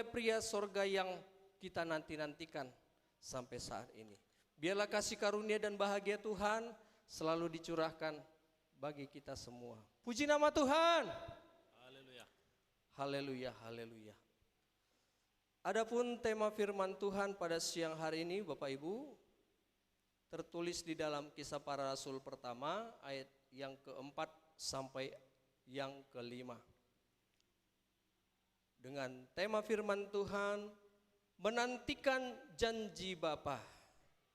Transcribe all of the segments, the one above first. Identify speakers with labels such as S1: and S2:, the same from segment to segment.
S1: mempelai pria sorga yang kita nanti-nantikan sampai saat ini. Biarlah kasih karunia dan bahagia Tuhan selalu dicurahkan bagi kita semua. Puji nama Tuhan.
S2: Haleluya.
S1: Haleluya, haleluya. Adapun tema firman Tuhan pada siang hari ini Bapak Ibu, tertulis di dalam Kisah Para Rasul pertama ayat yang keempat sampai yang kelima. Dengan tema firman Tuhan, menantikan janji Bapa.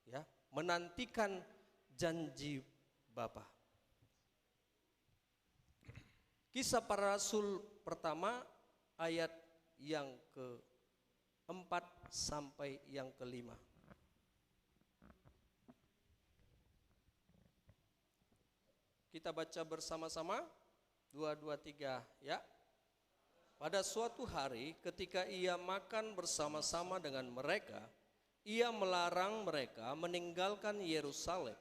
S1: Ya, menantikan janji Bapa. Kisah Para Rasul pertama ayat yang keempat sampai yang kelima. Kita baca bersama-sama, 2, 2, 3 ya. Pada suatu hari ketika ia makan bersama-sama dengan mereka, ia melarang mereka meninggalkan Yerusalem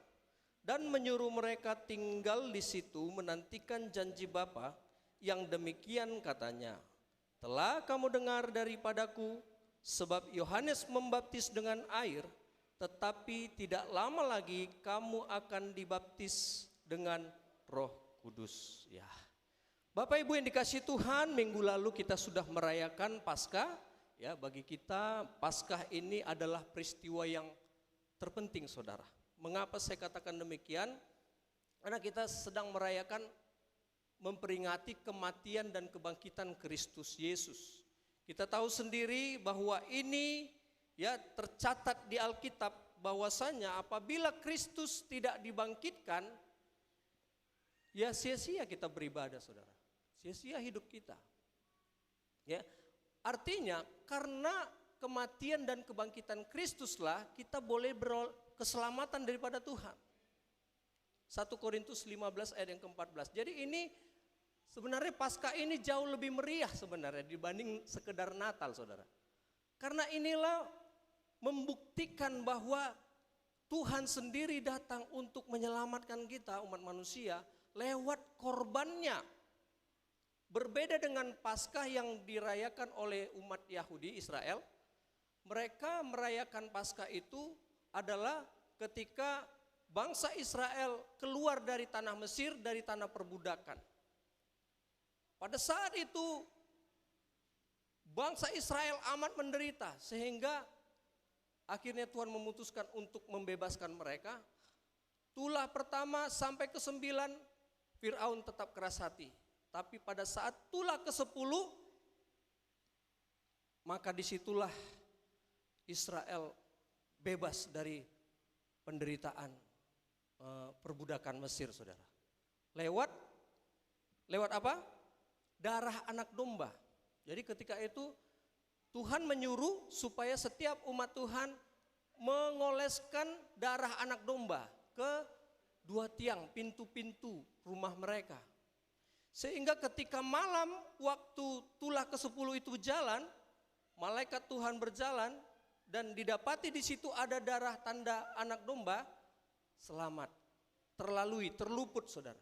S1: dan menyuruh mereka tinggal di situ menantikan janji Bapa yang demikian katanya. Telah kamu dengar daripadaku, sebab Yohanes membaptis dengan air, tetapi tidak lama lagi kamu akan dibaptis dengan Roh Kudus. Ya. Bapak Ibu yang dikasihi Tuhan, minggu lalu kita sudah merayakan Paskah. Ya, bagi kita Paskah ini adalah peristiwa yang terpenting, saudara. Mengapa saya katakan demikian? Karena kita sedang merayakan, memperingati kematian dan kebangkitan Kristus Yesus. Kita tahu sendiri bahwa ini ya tercatat di Alkitab bahwasanya apabila Kristus tidak dibangkitkan, ya sia-sia kita beribadah, saudara. Sia-sia hidup kita. Ya, artinya karena kematian dan kebangkitan Kristuslah kita boleh beroleh keselamatan daripada Tuhan. 1 Korintus 15 ayat yang ke-14. Jadi ini sebenarnya Paskah ini jauh lebih meriah sebenarnya dibanding sekedar Natal, saudara. Karena inilah membuktikan bahwa Tuhan sendiri datang untuk menyelamatkan kita umat manusia lewat korbannya. Berbeda dengan Paskah yang dirayakan oleh umat Yahudi Israel, mereka merayakan Paskah itu adalah ketika bangsa Israel keluar dari tanah Mesir, dari tanah perbudakan. Pada saat itu bangsa Israel amat menderita sehingga akhirnya Tuhan memutuskan untuk membebaskan mereka. Tulah pertama sampai ke-9 Firaun tetap keras hati. Tapi pada saat tulah ke-10 maka disitulah Israel bebas dari penderitaan perbudakan Mesir, saudara. Lewat apa? Darah anak domba. Jadi ketika itu Tuhan menyuruh supaya setiap umat Tuhan mengoleskan darah anak domba ke 2 tiang pintu-pintu rumah mereka. Sehingga ketika malam waktu tulah ke-10 itu jalan, malaikat Tuhan berjalan dan didapati di situ ada darah tanda anak domba, selamat, terluput, saudara.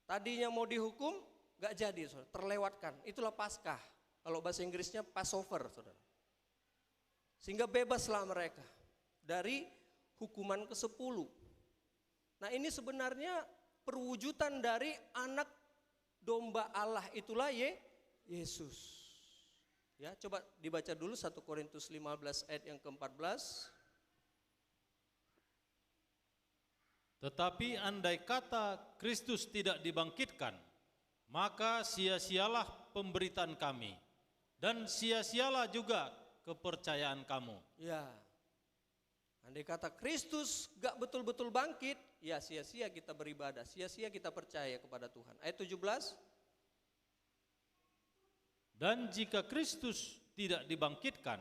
S1: Tadinya mau dihukum, gak jadi, saudara, terlewatkan. Itulah Paskah. Kalau bahasa Inggrisnya Passover, saudara. Sehingga bebaslah mereka dari hukuman ke-10. Nah, ini sebenarnya perwujudan dari anak domba Allah, itulah Yesus. Ya, coba dibaca dulu 1 Korintus 15 ayat yang ke-14.
S2: Tetapi andai kata Kristus tidak dibangkitkan, maka sia-sialah pemberitaan kami dan sia-sialah juga kepercayaan kamu.
S1: Ya. Andai kata Kristus gak betul-betul bangkit, ya sia-sia kita beribadah, sia-sia kita percaya kepada Tuhan. Ayat 17.
S2: Dan jika Kristus tidak dibangkitkan,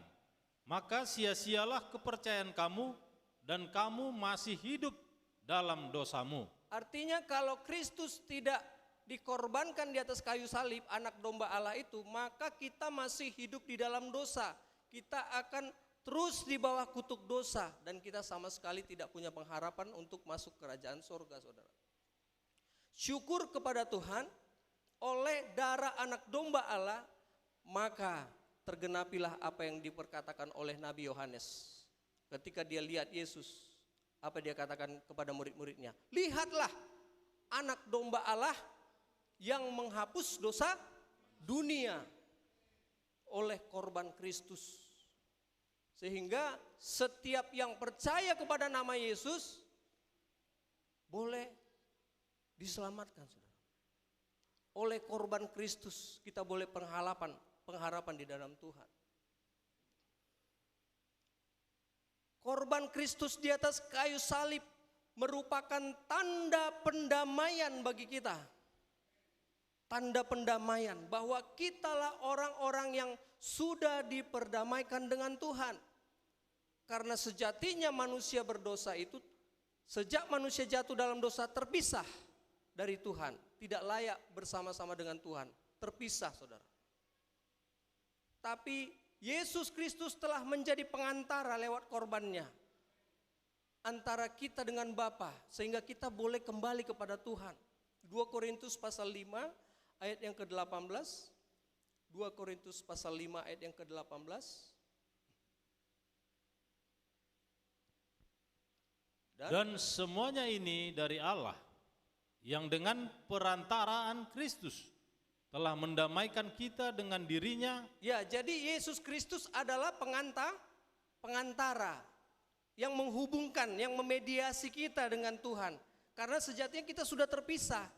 S2: maka sia-sialah kepercayaan kamu dan kamu masih hidup dalam dosamu.
S1: Artinya kalau Kristus tidak dikorbankan di atas kayu salib, anak domba Allah itu, maka kita masih hidup di dalam dosa. Kita akan terus di bawah kutuk dosa dan kita sama sekali tidak punya pengharapan untuk masuk kerajaan surga, saudara. Syukur kepada Tuhan, oleh darah anak domba Allah, maka tergenapilah apa yang diperkatakan oleh Nabi Yohanes. Ketika dia lihat Yesus, apa dia katakan kepada murid-muridnya? Lihatlah anak domba Allah yang menghapus dosa dunia oleh korban Kristus. Sehingga setiap yang percaya kepada nama Yesus boleh diselamatkan, saudara. Oleh korban Kristus kita boleh pengharapan di dalam Tuhan. Korban Kristus di atas kayu salib merupakan tanda pendamaian bagi kita. Tanda pendamaian bahwa kitalah orang-orang yang sudah diperdamaikan dengan Tuhan. Karena sejatinya manusia berdosa itu, sejak manusia jatuh dalam dosa terpisah dari Tuhan, tidak layak bersama-sama dengan Tuhan, terpisah, saudara. Tapi Yesus Kristus telah menjadi pengantara lewat korbannya antara kita dengan Bapa, sehingga kita boleh kembali kepada Tuhan. 2 Korintus pasal 5 ayat yang ke-18. 2 Korintus pasal 5 ayat yang ke-18.
S2: Dan semuanya ini dari Allah, yang dengan perantaraan Kristus telah mendamaikan kita dengan dirinya.
S1: Ya, jadi Yesus Kristus adalah pengantara yang menghubungkan, yang memediasi kita dengan Tuhan. Karena sejatinya kita sudah terpisah,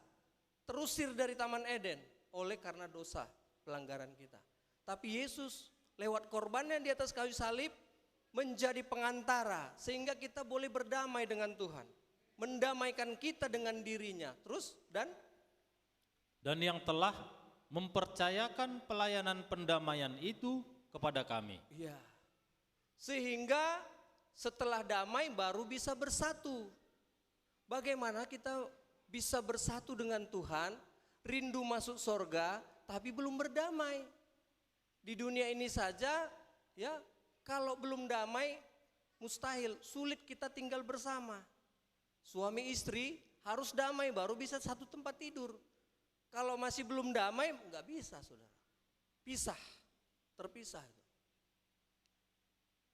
S1: terusir dari Taman Eden oleh karena dosa, pelanggaran kita. Tapi Yesus lewat korbannya di atas kayu salib menjadi pengantara sehingga kita boleh berdamai dengan Tuhan, mendamaikan kita dengan dirinya. Terus dan
S2: yang telah mempercayakan pelayanan pendamaian itu kepada kami.
S1: iya. Sehingga setelah damai baru bisa bersatu. Bagaimana kita bisa bersatu dengan Tuhan, rindu masuk sorga, tapi belum berdamai. Di dunia ini saja, ya, kalau belum damai, mustahil, sulit kita tinggal bersama. Suami istri harus damai baru bisa satu tempat tidur. Kalau masih belum damai, nggak bisa, saudara. Pisah, terpisah.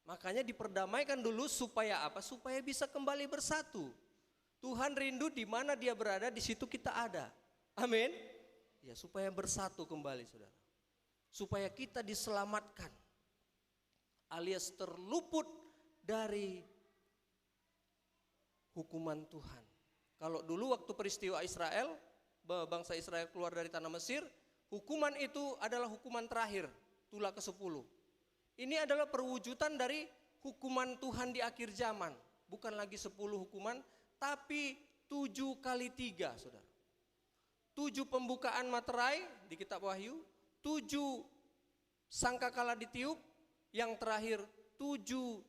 S1: Makanya diperdamaikan dulu supaya apa? Supaya bisa kembali bersatu. Tuhan rindu di mana Dia berada, di situ kita ada. Amin. Ya, supaya bersatu kembali, saudara. Supaya kita diselamatkan, alias terluput dari hukuman Tuhan. Kalau dulu waktu peristiwa Israel, bangsa Israel keluar dari tanah Mesir, hukuman itu adalah hukuman terakhir, tulah ke-10. Ini adalah perwujudan dari hukuman Tuhan di akhir zaman. Bukan lagi 10 hukuman, tapi 7 kali 3, saudara. 7 pembukaan materai di kitab Wahyu, 7 sangkakala ditiup, yang terakhir 7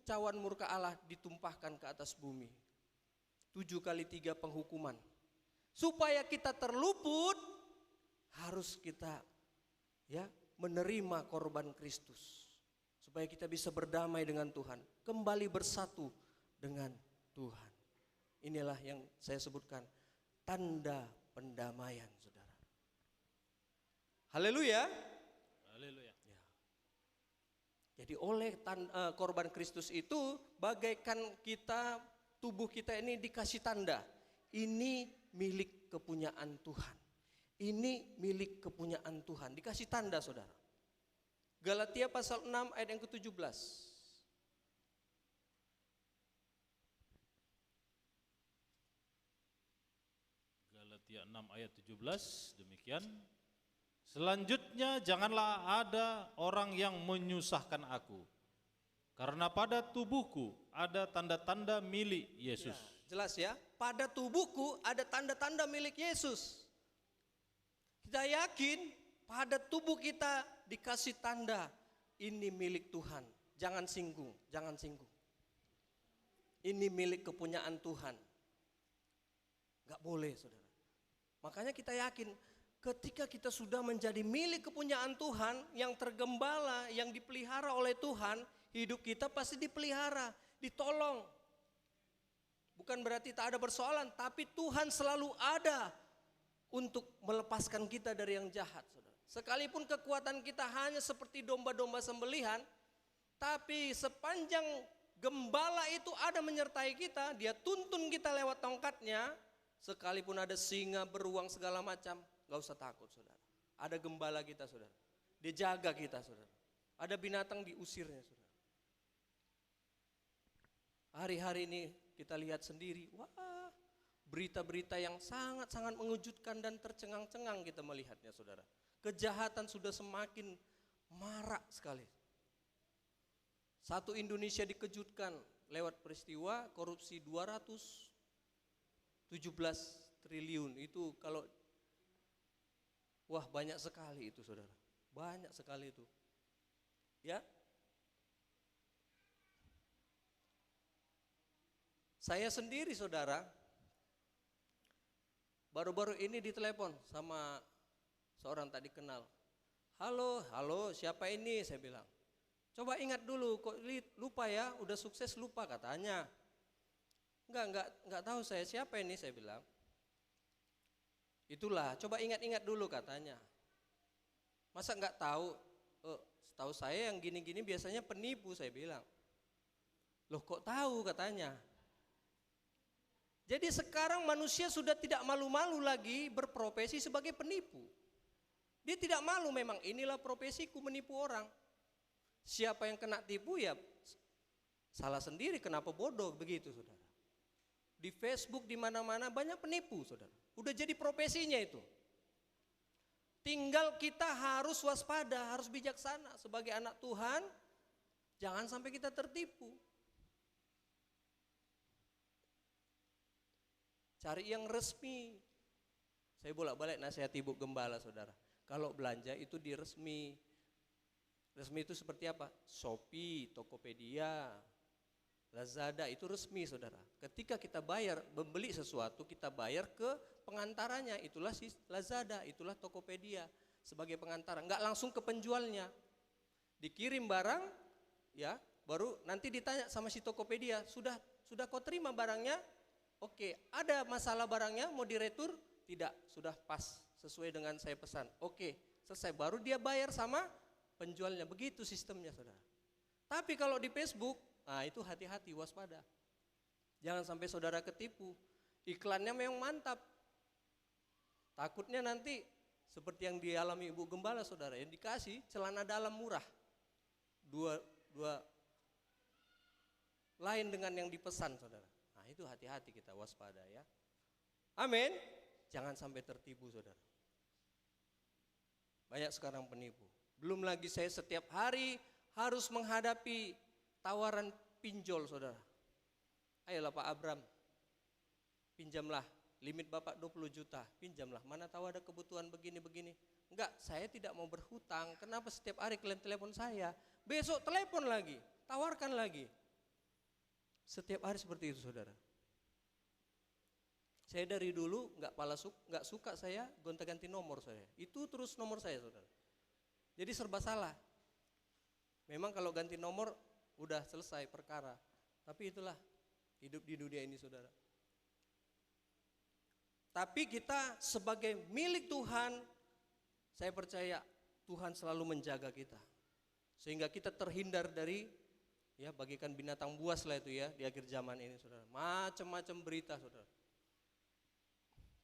S1: cawan murka Allah ditumpahkan ke atas bumi. 7 kali 3 penghukuman. Supaya kita terluput, harus kita menerima korban Kristus. Supaya kita bisa berdamai dengan Tuhan, kembali bersatu dengan Tuhan. Inilah yang saya sebutkan, tanda pendamaian, saudara. Haleluya.
S2: Haleluya.
S1: Ya. Jadi oleh korban Kristus itu, bagaikan kita, tubuh kita ini dikasih tanda. Ini milik kepunyaan Tuhan. Ini milik kepunyaan Tuhan. Dikasih tanda, saudara. Galatia pasal 6 ayat yang ke-17.
S2: Galatia 6 ayat 17, demikian. Selanjutnya, janganlah ada orang yang menyusahkan aku, karena pada tubuhku ada tanda-tanda milik Yesus.
S1: Ya, jelas ya, pada tubuhku ada tanda-tanda milik Yesus. Kita yakin pada tubuh kita dikasih tanda, ini milik Tuhan. Jangan singgung, jangan singgung. Ini milik kepunyaan Tuhan. Gak boleh, saudara. Makanya kita yakin ketika kita sudah menjadi milik kepunyaan Tuhan, yang tergembala, yang dipelihara oleh Tuhan, hidup kita pasti dipelihara, ditolong. Bukan berarti tak ada persoalan, tapi Tuhan selalu ada untuk melepaskan kita dari yang jahat, saudara. Sekalipun kekuatan kita hanya seperti domba-domba sembelihan, tapi sepanjang gembala itu ada menyertai kita, dia tuntun kita lewat tongkatnya, sekalipun ada singa, beruang segala macam, gak usah takut saudara. Ada gembala kita saudara, dia jaga kita saudara. Ada binatang diusirnya saudara. Hari-hari ini kita lihat sendiri, wah berita-berita yang sangat-sangat mengejutkan dan tercengang-cengang kita melihatnya saudara. Kejahatan sudah semakin marak sekali. Satu Indonesia dikejutkan lewat peristiwa korupsi 217 triliun. Itu kalau, wah banyak sekali itu saudara. Banyak sekali itu. Ya. Saya sendiri saudara, baru-baru ini ditelepon sama seorang tak dikenal. Halo, siapa ini? Saya bilang. Coba ingat dulu, kok lupa ya, udah sukses lupa katanya. Enggak tahu saya siapa ini, saya bilang. Itulah, coba ingat-ingat dulu katanya. Masa enggak tahu? Setahu saya yang gini-gini biasanya penipu, saya bilang. Loh kok tahu katanya? Jadi sekarang manusia sudah tidak malu-malu lagi berprofesi sebagai penipu. Dia tidak malu, memang inilah profesiku, menipu orang. Siapa yang kena tipu ya salah sendiri, kenapa bodoh begitu saudara. Di Facebook di mana-mana banyak penipu saudara. Udah jadi profesinya itu. Tinggal kita harus waspada, harus bijaksana sebagai anak Tuhan. Jangan sampai kita tertipu. Cari yang resmi. Saya bolak-balik nasihat ibu gembala saudara. Kalau belanja itu di resmi. Resmi itu seperti apa? Shopee, Tokopedia, Lazada itu resmi saudara. Ketika kita bayar, membeli sesuatu kita bayar ke pengantaranya. Itulah si Lazada, itulah Tokopedia sebagai pengantara. Enggak langsung ke penjualnya. Dikirim barang ya, baru nanti ditanya sama si Tokopedia, sudah kau terima barangnya? Oke, ada masalah barangnya mau diretur? Tidak, sudah pas sesuai dengan saya pesan. Oke, selesai, baru dia bayar sama penjualnya. Begitu sistemnya saudara. Tapi kalau di Facebook, nah itu hati-hati, waspada. Jangan sampai saudara ketipu. Iklannya memang mantap. Takutnya nanti seperti yang dialami ibu gembala saudara, yang dikasih celana dalam murah. Dua lain dengan yang dipesan saudara. Nah itu hati-hati, kita waspada ya. Amin. Jangan sampai tertipu saudara. Banyak sekarang penipu. Belum lagi saya setiap hari harus menghadapi tawaran pinjol saudara. Ayolah Pak Abram, pinjamlah, limit Bapak 20 juta, pinjamlah. Mana tahu ada kebutuhan begini-begini. Enggak, saya tidak mau berhutang. Kenapa setiap hari kalian telepon saya? Besok telepon lagi, tawarkan lagi. Setiap hari seperti itu saudara. Saya dari dulu nggak suka saya gonta-ganti nomor saya. Itu terus nomor saya saudara. Jadi serba salah. Memang kalau ganti nomor udah selesai perkara. Tapi itulah hidup di dunia ini saudara. Tapi kita sebagai milik Tuhan, saya percaya Tuhan selalu menjaga kita. Sehingga kita terhindar dari, ya bagikan binatang buas lah itu ya di akhir zaman ini saudara. Macam-macam berita saudara.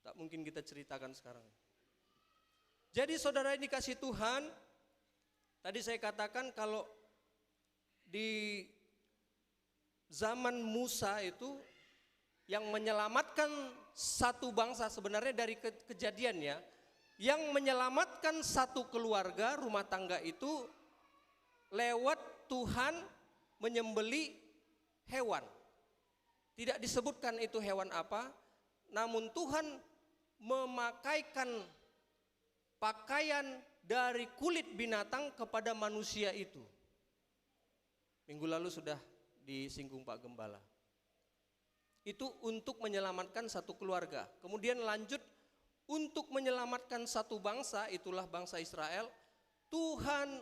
S1: Tak mungkin kita ceritakan sekarang. Jadi saudara ini kasih Tuhan, tadi saya katakan kalau di zaman Musa itu yang menyelamatkan satu bangsa sebenarnya dari kejadiannya, yang menyelamatkan satu keluarga rumah tangga itu lewat Tuhan menyembeli hewan. Tidak disebutkan itu hewan apa, namun Tuhan memakaikan pakaian dari kulit binatang kepada manusia itu. Minggu lalu sudah disinggung Pak Gembala. Itu untuk menyelamatkan satu keluarga. Kemudian lanjut untuk menyelamatkan satu bangsa, itulah bangsa Israel. Tuhan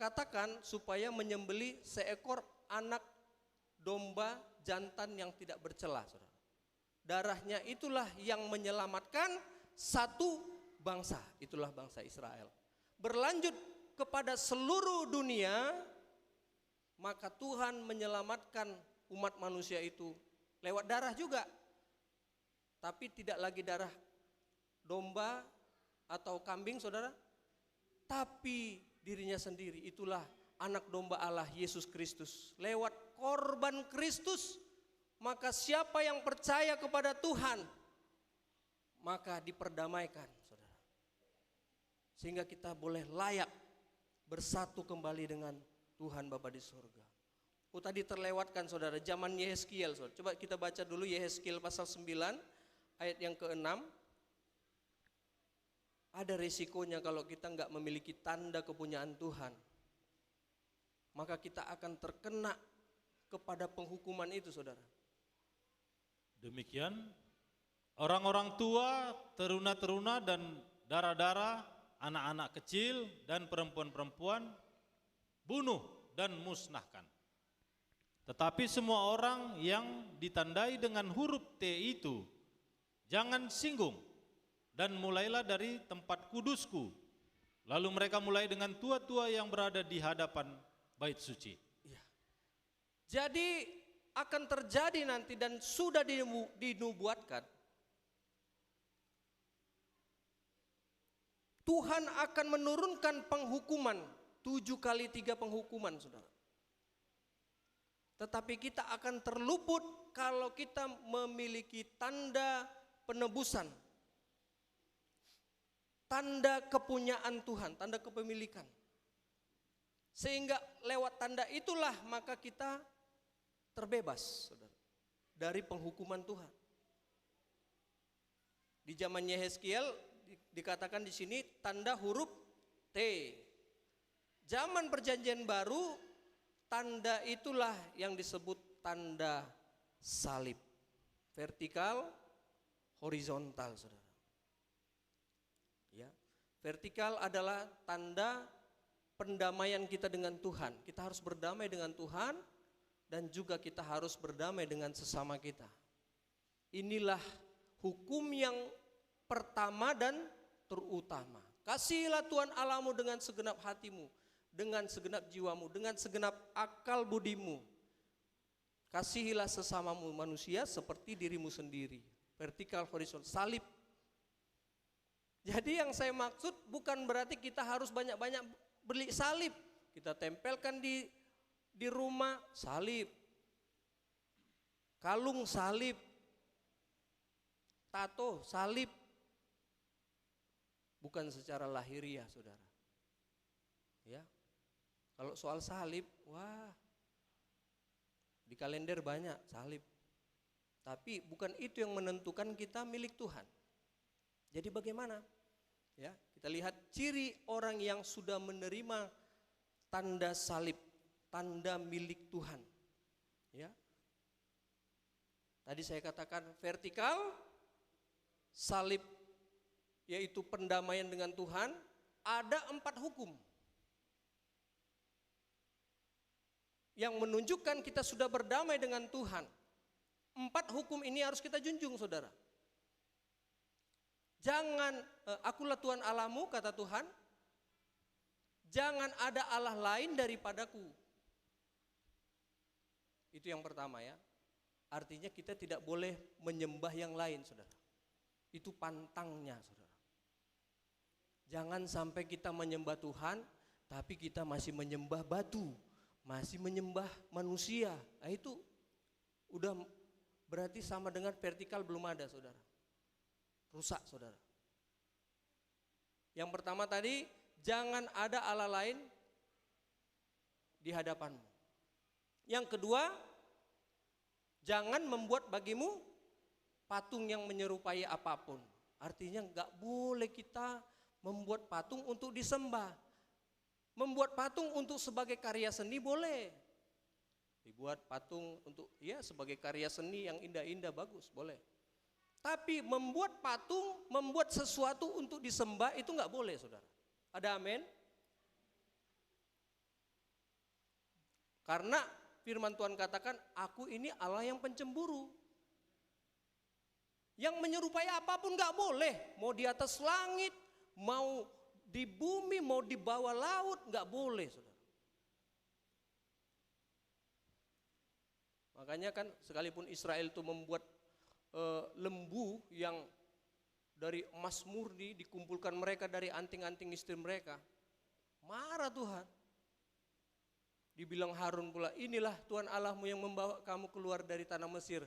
S1: katakan supaya menyembeli seekor anak domba jantan yang tidak bercela, saudara. Darahnya itulah yang menyelamatkan satu bangsa, itulah bangsa Israel. Berlanjut kepada seluruh dunia, maka Tuhan menyelamatkan umat manusia itu lewat darah juga. Tapi tidak lagi darah domba atau kambing, saudara, tapi dirinya sendiri. Itulah anak domba Allah, Yesus Kristus. Lewat korban Kristus, maka siapa yang percaya kepada Tuhan, maka diperdamaikan, saudara. Sehingga kita boleh layak bersatu kembali dengan Tuhan Bapa di surga. Oh, tadi terlewatkan, saudara, zaman Yehezkiel. Coba kita baca dulu Yehezkiel pasal 9 ayat yang ke-6. Ada resikonya kalau kita enggak memiliki tanda kepunyaan Tuhan. Maka kita akan terkena kepada penghukuman itu, saudara.
S2: Demikian orang-orang tua, teruna-teruna dan dara-dara, anak-anak kecil dan perempuan-perempuan bunuh dan musnahkan. Tetapi semua orang yang ditandai dengan huruf T itu jangan singgung, dan mulailah dari tempat kudusku. Lalu mereka mulai dengan tua-tua yang berada di hadapan bait suci.
S1: Ya. Jadi akan terjadi nanti dan sudah dinubuatkan. Tuhan akan menurunkan penghukuman, 7 kali 3 penghukuman, saudara. Tetapi kita akan terluput kalau kita memiliki tanda penebusan, tanda kepunyaan Tuhan, tanda kepemilikan. Sehingga lewat tanda itulah maka kita terbebas, saudara, dari penghukuman Tuhan. Di zaman Yehezkiel dikatakan di sini tanda huruf T. Zaman Perjanjian Baru, tanda itulah yang disebut tanda salib. Vertikal, horizontal, saudara. Ya, vertikal adalah tanda pendamaian kita dengan Tuhan. Kita harus berdamai dengan Tuhan dan juga kita harus berdamai dengan sesama kita. Inilah hukum yang pertama dan terutama. Kasihilah Tuhan Allahmu dengan segenap hatimu, dengan segenap jiwamu, dengan segenap akal budimu. Kasihilah sesamamu manusia seperti dirimu sendiri. Vertikal, horizontal, salib. Jadi yang saya maksud bukan berarti kita harus banyak-banyak beli salib. Kita tempelkan di rumah, salib. Kalung salib. Tato salib. Bukan secara lahiriah, saudara. Ya. Kalau soal salib, wah, di kalender banyak salib. Tapi bukan itu yang menentukan kita milik Tuhan. Jadi bagaimana? Ya, kita lihat ciri orang yang sudah menerima tanda salib, tanda milik Tuhan. Ya. Tadi saya katakan vertikal, salib yaitu pendamaian dengan Tuhan, ada 4 hukum yang menunjukkan kita sudah berdamai dengan Tuhan. 4 hukum ini harus kita junjung, saudara. Jangan, akulah Tuhan Allahmu, kata Tuhan. Jangan ada Allah lain daripadaku. Itu yang pertama, ya. Artinya kita tidak boleh menyembah yang lain, saudara. Itu pantangnya, saudara. Jangan sampai kita menyembah Tuhan, tapi kita masih menyembah batu, masih menyembah manusia. Nah, itu udah berarti sama dengan vertikal belum ada, saudara. Rusak, saudara. Yang pertama tadi, jangan ada Allah lain di hadapanmu. Yang kedua, jangan membuat bagimu patung yang menyerupai apapun. Artinya enggak boleh kita membuat patung untuk disembah. Membuat patung untuk sebagai karya seni boleh. Dibuat patung untuk sebagai karya seni yang indah-indah, bagus, boleh. Tapi membuat patung, membuat sesuatu untuk disembah itu enggak boleh, saudara. Ada amin? Karena firman Tuhan katakan, aku ini Allah yang pencemburu. Yang menyerupai apapun enggak boleh. Mau di atas langit, mau di bumi, mau di bawah laut, nggak boleh, saudara. Makanya kan sekalipun Israel itu membuat lembu yang dari emas murni, dikumpulkan mereka dari anting-anting istri mereka, marah Tuhan. Dibilang Harun pula, inilah Tuhan Allahmu yang membawa kamu keluar dari tanah Mesir.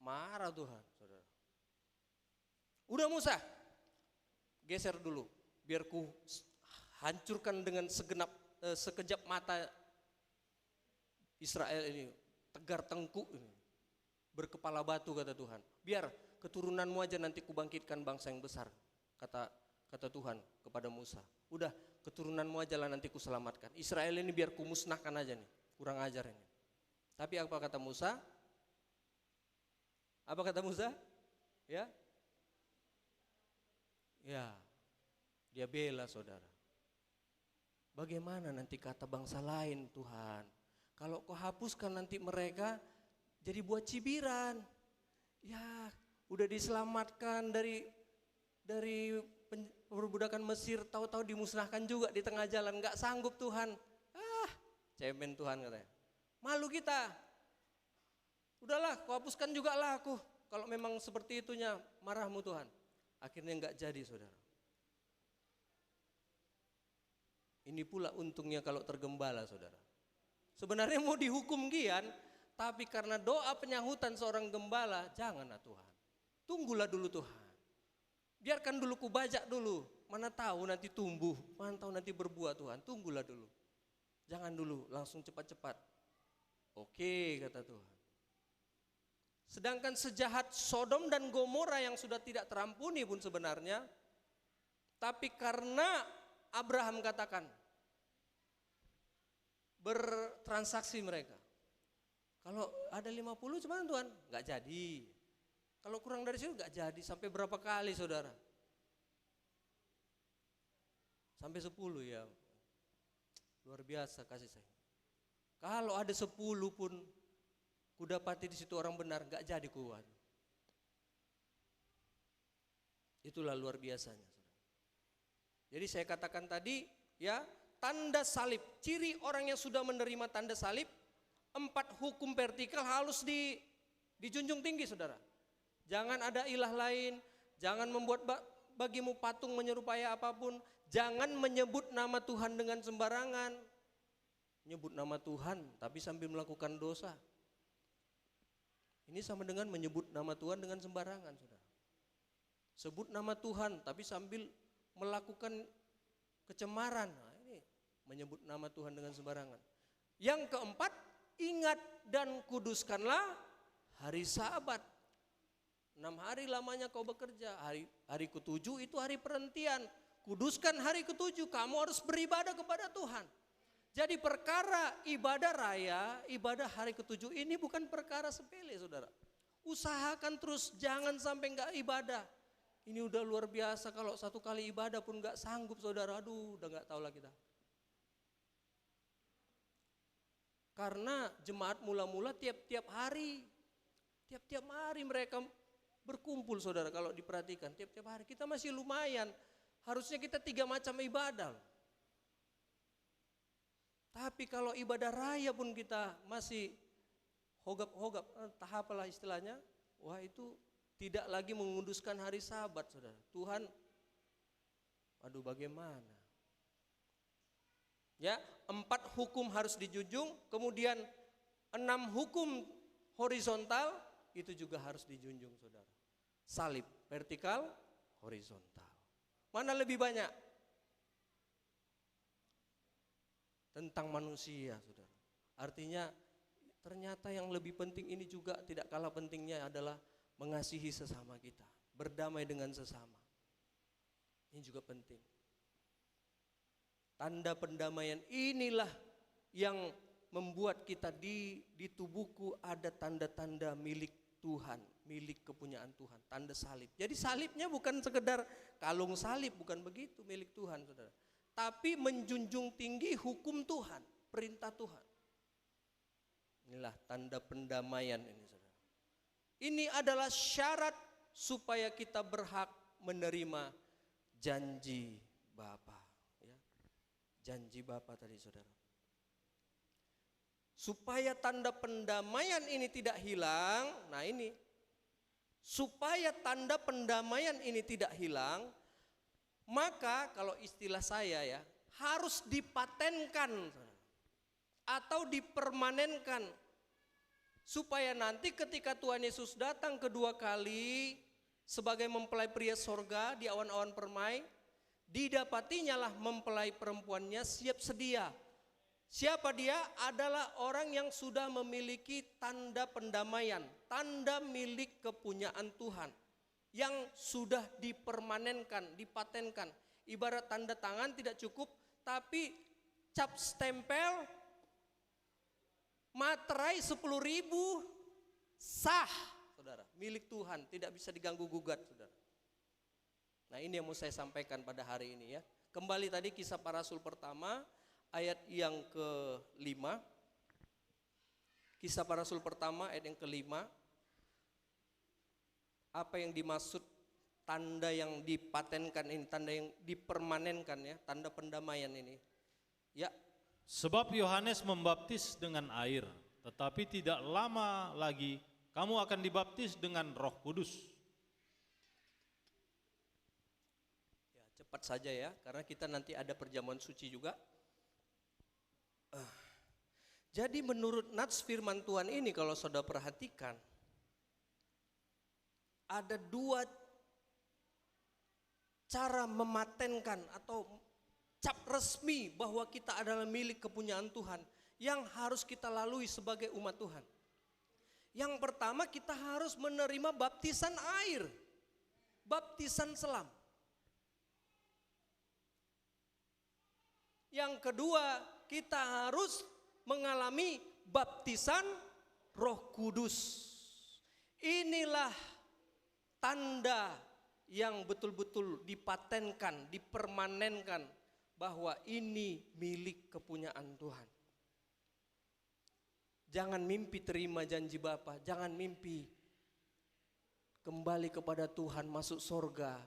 S1: Marah Tuhan, saudara. Udah Musa, geser dulu, biar ku hancurkan dengan sekejap mata Israel ini, tegar tengkuk ini, berkepala batu kata Tuhan. Biar keturunanmu aja nanti kubangkitkan bangsa yang besar, kata Tuhan kepada Musa. Udah, keturunanmu aja lah nanti kuselamatkan. Israel ini biar kumusnahkan aja nih, kurang ajar ini. Tapi apa kata Musa? Apa kata Musa? Ya, dia bela saudara. Bagaimana nanti kata bangsa lain Tuhan? Kalau kau hapuskan nanti mereka jadi buat cibiran. Ya, udah diselamatkan dari perbudakan Mesir, tahu-tahu dimusnahkan juga di tengah jalan, nggak sanggup Tuhan. Cemen Tuhan katanya. Malu kita. Udahlah, kau hapuskan juga lah aku. Kalau memang seperti itunya marahmu Tuhan. Akhirnya nggak jadi saudara. Ini pula untungnya kalau tergembala saudara. Sebenarnya mau dihukum gian, tapi karena doa penyahutan seorang gembala, janganlah Tuhan. Tunggulah dulu Tuhan. Biarkan dulu kubajak dulu. Mana tahu nanti tumbuh, mana tahu nanti berbuah Tuhan. Tunggulah dulu. Jangan dulu langsung cepat-cepat. Oke kata Tuhan. Sedangkan sejahat Sodom dan Gomora yang sudah tidak terampuni pun sebenarnya, tapi karena Abraham katakan, bertransaksi mereka. Kalau ada 50 cuman Tuhan, nggak jadi. Kalau kurang dari situ nggak jadi. Sampai berapa kali saudara? Sampai 10 ya. Luar biasa kasih sayang. Kalau ada 10 pun kudapati di situ orang benar, nggak jadi kuat. Itulah luar biasanya. Jadi saya katakan tadi ya, tanda salib, ciri orang yang sudah menerima tanda salib, 4 hukum vertikal harus dijunjung tinggi saudara. Jangan ada ilah lain, jangan membuat bagimu patung menyerupai apapun, jangan menyebut nama Tuhan dengan sembarangan. Nyebut nama Tuhan tapi sambil melakukan dosa. Ini sama dengan menyebut nama Tuhan dengan sembarangan saudara. Sebut nama Tuhan tapi sambil melakukan kecemaran. Nah, ini menyebut nama Tuhan dengan sembarangan. Yang keempat, ingat dan kuduskanlah hari Sabat. 6 hari lamanya kau bekerja, hari ke-7 itu hari perhentian. Kuduskan hari ke-7, kamu harus beribadah kepada Tuhan. Jadi perkara ibadah raya, ibadah hari ke-7 ini bukan perkara sepele saudara. Usahakan terus, jangan sampai enggak ibadah. Ini udah luar biasa, kalau 1 kali ibadah pun enggak sanggup saudara, aduh udah enggak tahu lah kita. Karena jemaat mula-mula tiap-tiap hari mereka berkumpul saudara, kalau diperhatikan tiap-tiap hari. Kita masih lumayan, harusnya kita 3 macam ibadah. Tapi kalau ibadah raya pun kita masih hogap-hogap, entah apalah istilahnya, wah itu tidak lagi menguduskan hari Sabat saudara. Tuhan, aduh bagaimana. Ya, 4 hukum harus dijunjung, kemudian 6 hukum horizontal itu juga harus dijunjung saudara. Salib, vertikal, horizontal. Mana lebih banyak? Tentang manusia saudara. Artinya ternyata yang lebih penting ini juga tidak kalah pentingnya adalah mengasihi sesama kita, berdamai dengan sesama. Ini juga penting. Tanda pendamaian inilah yang membuat kita di tubuhku ada tanda-tanda milik Tuhan, milik kepunyaan Tuhan, tanda salib. Jadi salibnya bukan sekedar kalung salib, bukan begitu milik Tuhan saudara. Tapi menjunjung tinggi hukum Tuhan, perintah Tuhan. Inilah tanda pendamaian ini saudara. Ini adalah syarat supaya kita berhak menerima janji Bapa. Ya. Janji Bapa tadi saudara. Supaya tanda pendamaian ini tidak hilang, nah ini. Supaya tanda pendamaian ini tidak hilang, maka kalau istilah saya ya, harus dipatenkan atau dipermanenkan. Supaya nanti ketika Tuhan Yesus datang kedua kali sebagai mempelai pria sorga di awan-awan permai, didapatinya lah mempelai perempuannya siap sedia. Siapa dia? Adalah orang yang sudah memiliki tanda pendamaian, tanda milik kepunyaan Tuhan, yang sudah dipermanenkan, dipatenkan. Ibarat tanda tangan tidak cukup, tapi cap stempel, materai 10.000, sah, saudara, milik Tuhan, tidak bisa diganggu gugat, saudara. Nah ini yang mau saya sampaikan pada hari ini ya. Kembali tadi Kisah Para Rasul pertama, ayat yang ke-5, Kisah Para Rasul pertama ayat yang ke-5, apa yang dimaksud tanda yang dipatenkan ini, tanda yang dipermanenkan ya, tanda pendamaian ini. Ya.
S2: Sebab Yohanes membaptis dengan air, tetapi tidak lama lagi kamu akan dibaptis dengan Roh Kudus.
S1: Ya, cepat saja ya, karena kita nanti ada perjamuan suci juga. Jadi menurut nats firman Tuhan ini kalau saudara perhatikan, ada dua cara mematenkan atau cap resmi bahwa kita adalah milik kepunyaan Tuhan yang harus kita lalui sebagai umat Tuhan. Yang pertama, kita harus menerima baptisan air, baptisan selam. Yang kedua, kita harus mengalami baptisan Roh Kudus. Inilah tanda yang betul-betul dipatenkan, dipermanenkan bahwa ini milik kepunyaan Tuhan. Jangan mimpi terima janji Bapa, jangan mimpi kembali kepada Tuhan masuk sorga,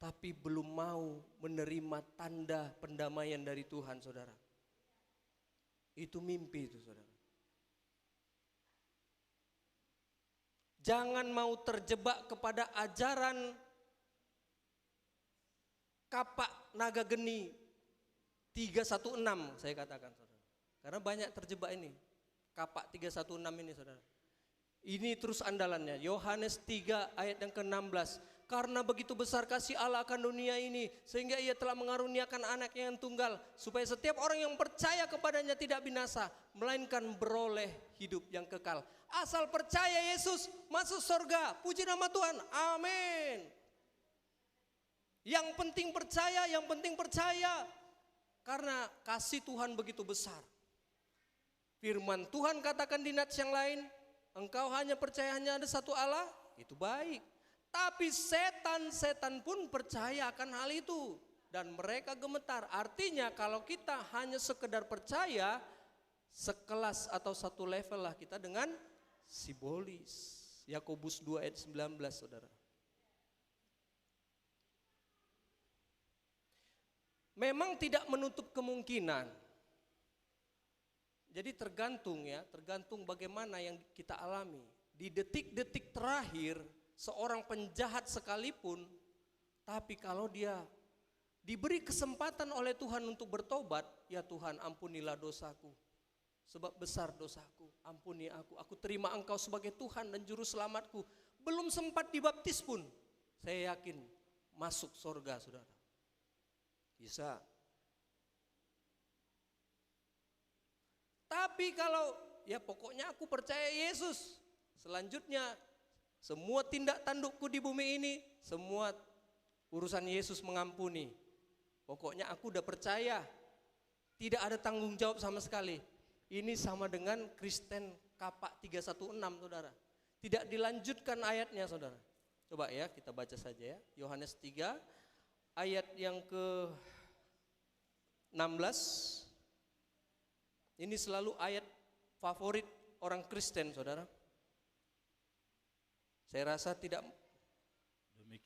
S1: tapi belum mau menerima tanda pendamaian dari Tuhan, saudara. Itu mimpi itu, saudara. Jangan mau terjebak kepada ajaran kapak naga geni 316, saya katakan, saudara. Karena banyak terjebak ini, kapak 316 ini, saudara. Ini terus andalannya, Yohanes 3 ayat yang ke-16. Karena begitu besar kasih Allah akan dunia ini, sehingga ia telah mengaruniakan anaknya yang tunggal, supaya setiap orang yang percaya kepadanya tidak binasa, melainkan beroleh hidup yang kekal. Asal percaya Yesus masuk surga, puji nama Tuhan, amin. Yang penting percaya, karena kasih Tuhan begitu besar. Firman Tuhan katakan di nats yang lain, engkau hanya percaya hanya ada satu Allah, itu baik. Tapi setan-setan pun percaya akan hal itu dan mereka gemetar. Artinya kalau kita hanya sekedar percaya, sekelas atau satu level lah kita dengan simbolis. Yakobus 2 ayat 19, saudara. Memang tidak menutup kemungkinan. Jadi tergantung bagaimana yang kita alami. Di detik-detik terakhir, seorang penjahat sekalipun, tapi kalau dia diberi kesempatan oleh Tuhan untuk bertobat, ya Tuhan ampunilah dosaku, sebab besar dosaku, ampuni aku terima engkau sebagai Tuhan dan juru selamatku. Belum sempat dibaptis pun, saya yakin masuk surga, saudara. Bisa. Tapi kalau ya pokoknya aku percaya Yesus, selanjutnya semua tindak tandukku di bumi ini, semua urusan Yesus mengampuni. Pokoknya aku udah percaya, tidak ada tanggung jawab sama sekali. Ini sama dengan Kristen kapak 316, saudara. Tidak dilanjutkan ayatnya, saudara. Coba ya kita baca saja ya, Yohanes 3 ayat yang ke-16. Ini selalu ayat favorit orang Kristen, saudara. Saya rasa tidak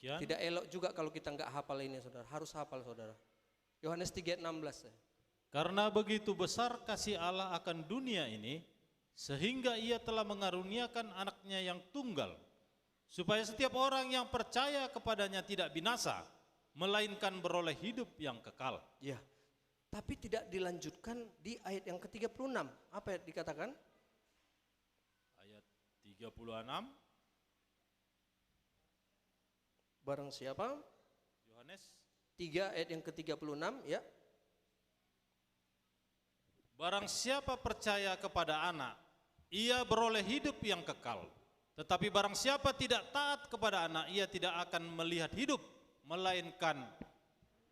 S2: Demikian.
S1: Tidak elok juga kalau kita nggak hafal ini saudara, harus hafal saudara. Yohanes 3:16 ya.
S2: Karena begitu besar kasih Allah akan dunia ini, sehingga ia telah mengaruniakan anaknya yang tunggal, supaya setiap orang yang percaya kepadanya tidak binasa, melainkan beroleh hidup yang kekal.
S1: Ya. Tapi tidak dilanjutkan di ayat yang ke-36. Apa yang dikatakan?
S2: Ayat 36,
S1: Barang siapa?
S2: Yohanes.
S1: 3 ayat yang ke-36 ya.
S2: Barang siapa percaya kepada anak, ia beroleh hidup yang kekal. Tetapi barang siapa tidak taat kepada anak, ia tidak akan melihat hidup, melainkan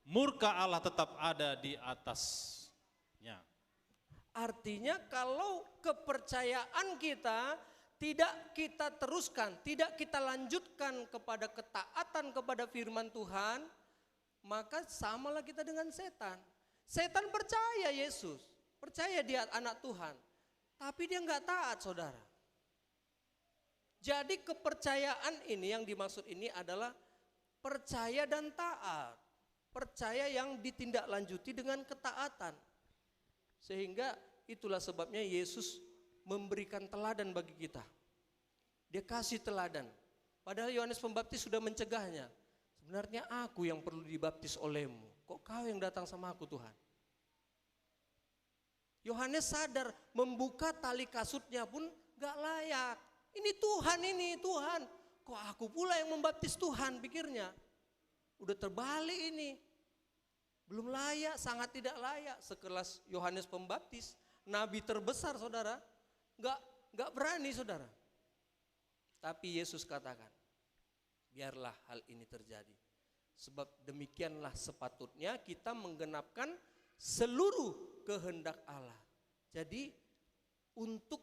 S2: murka Allah tetap ada di atasnya.
S1: Artinya kalau kepercayaan kita tidak kita teruskan, tidak kita lanjutkan kepada ketaatan kepada firman Tuhan, maka samalah kita dengan setan. Setan percaya Yesus, percaya dia anak Tuhan, tapi dia nggak taat saudara. Jadi kepercayaan ini yang dimaksud ini adalah percaya dan taat. Percaya yang ditindaklanjuti dengan ketaatan. Sehingga itulah sebabnya Yesus memberikan teladan bagi kita. Dia kasih teladan. Padahal Yohanes Pembaptis sudah mencegahnya. Sebenarnya aku yang perlu dibaptis olehmu. Kok kau yang datang sama aku Tuhan? Yohanes sadar membuka tali kasutnya pun gak layak. Ini Tuhan. Kok aku pula yang membaptis Tuhan pikirnya. Udah terbalik ini. Belum layak, sangat tidak layak. Sekelas Yohanes Pembaptis, nabi terbesar saudara. Gak berani saudara. Tapi Yesus katakan, biarlah hal ini terjadi. Sebab demikianlah sepatutnya kita menggenapkan seluruh kehendak Allah. Jadi untuk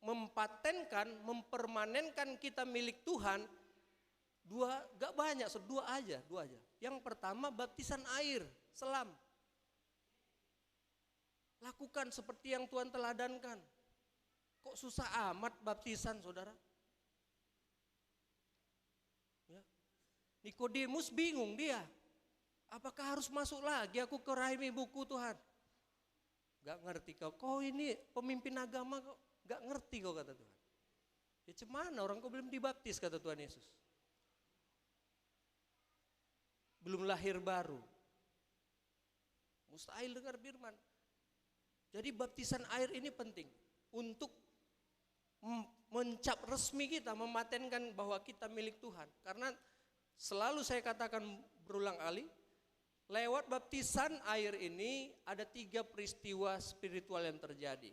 S1: mempatenkan, mempermanenkan kita milik Tuhan, gak banyak, dua aja. Yang pertama baptisan air, selam. Lakukan seperti yang Tuhan teladankan. Kok susah amat baptisan saudara? Ya. Nikodemus bingung dia. Apakah harus masuk lagi aku ke rahim ibuku Tuhan? Gak ngerti kau ini pemimpin agama kok. Gak ngerti kau kata Tuhan. Ya cemana orang kau belum dibaptis kata Tuhan Yesus. Belum lahir baru. Mustahil dengar firman. Jadi baptisan air ini penting untuk mencap resmi kita, mematenkan bahwa kita milik Tuhan. Karena selalu saya katakan berulang kali, lewat baptisan air ini ada 3 peristiwa spiritual yang terjadi.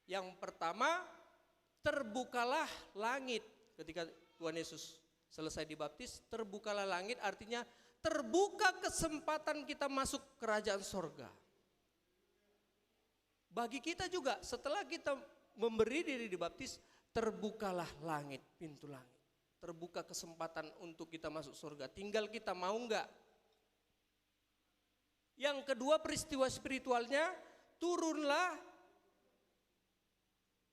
S1: Yang pertama, terbukalah langit. Ketika Tuhan Yesus selesai dibaptis, terbukalah langit artinya terbuka kesempatan kita masuk kerajaan sorga. Bagi kita juga setelah kita memberi diri dibaptis, terbukalah langit, pintu langit. Terbuka kesempatan untuk kita masuk surga. Tinggal kita mau enggak. Yang kedua peristiwa spiritualnya, turunlah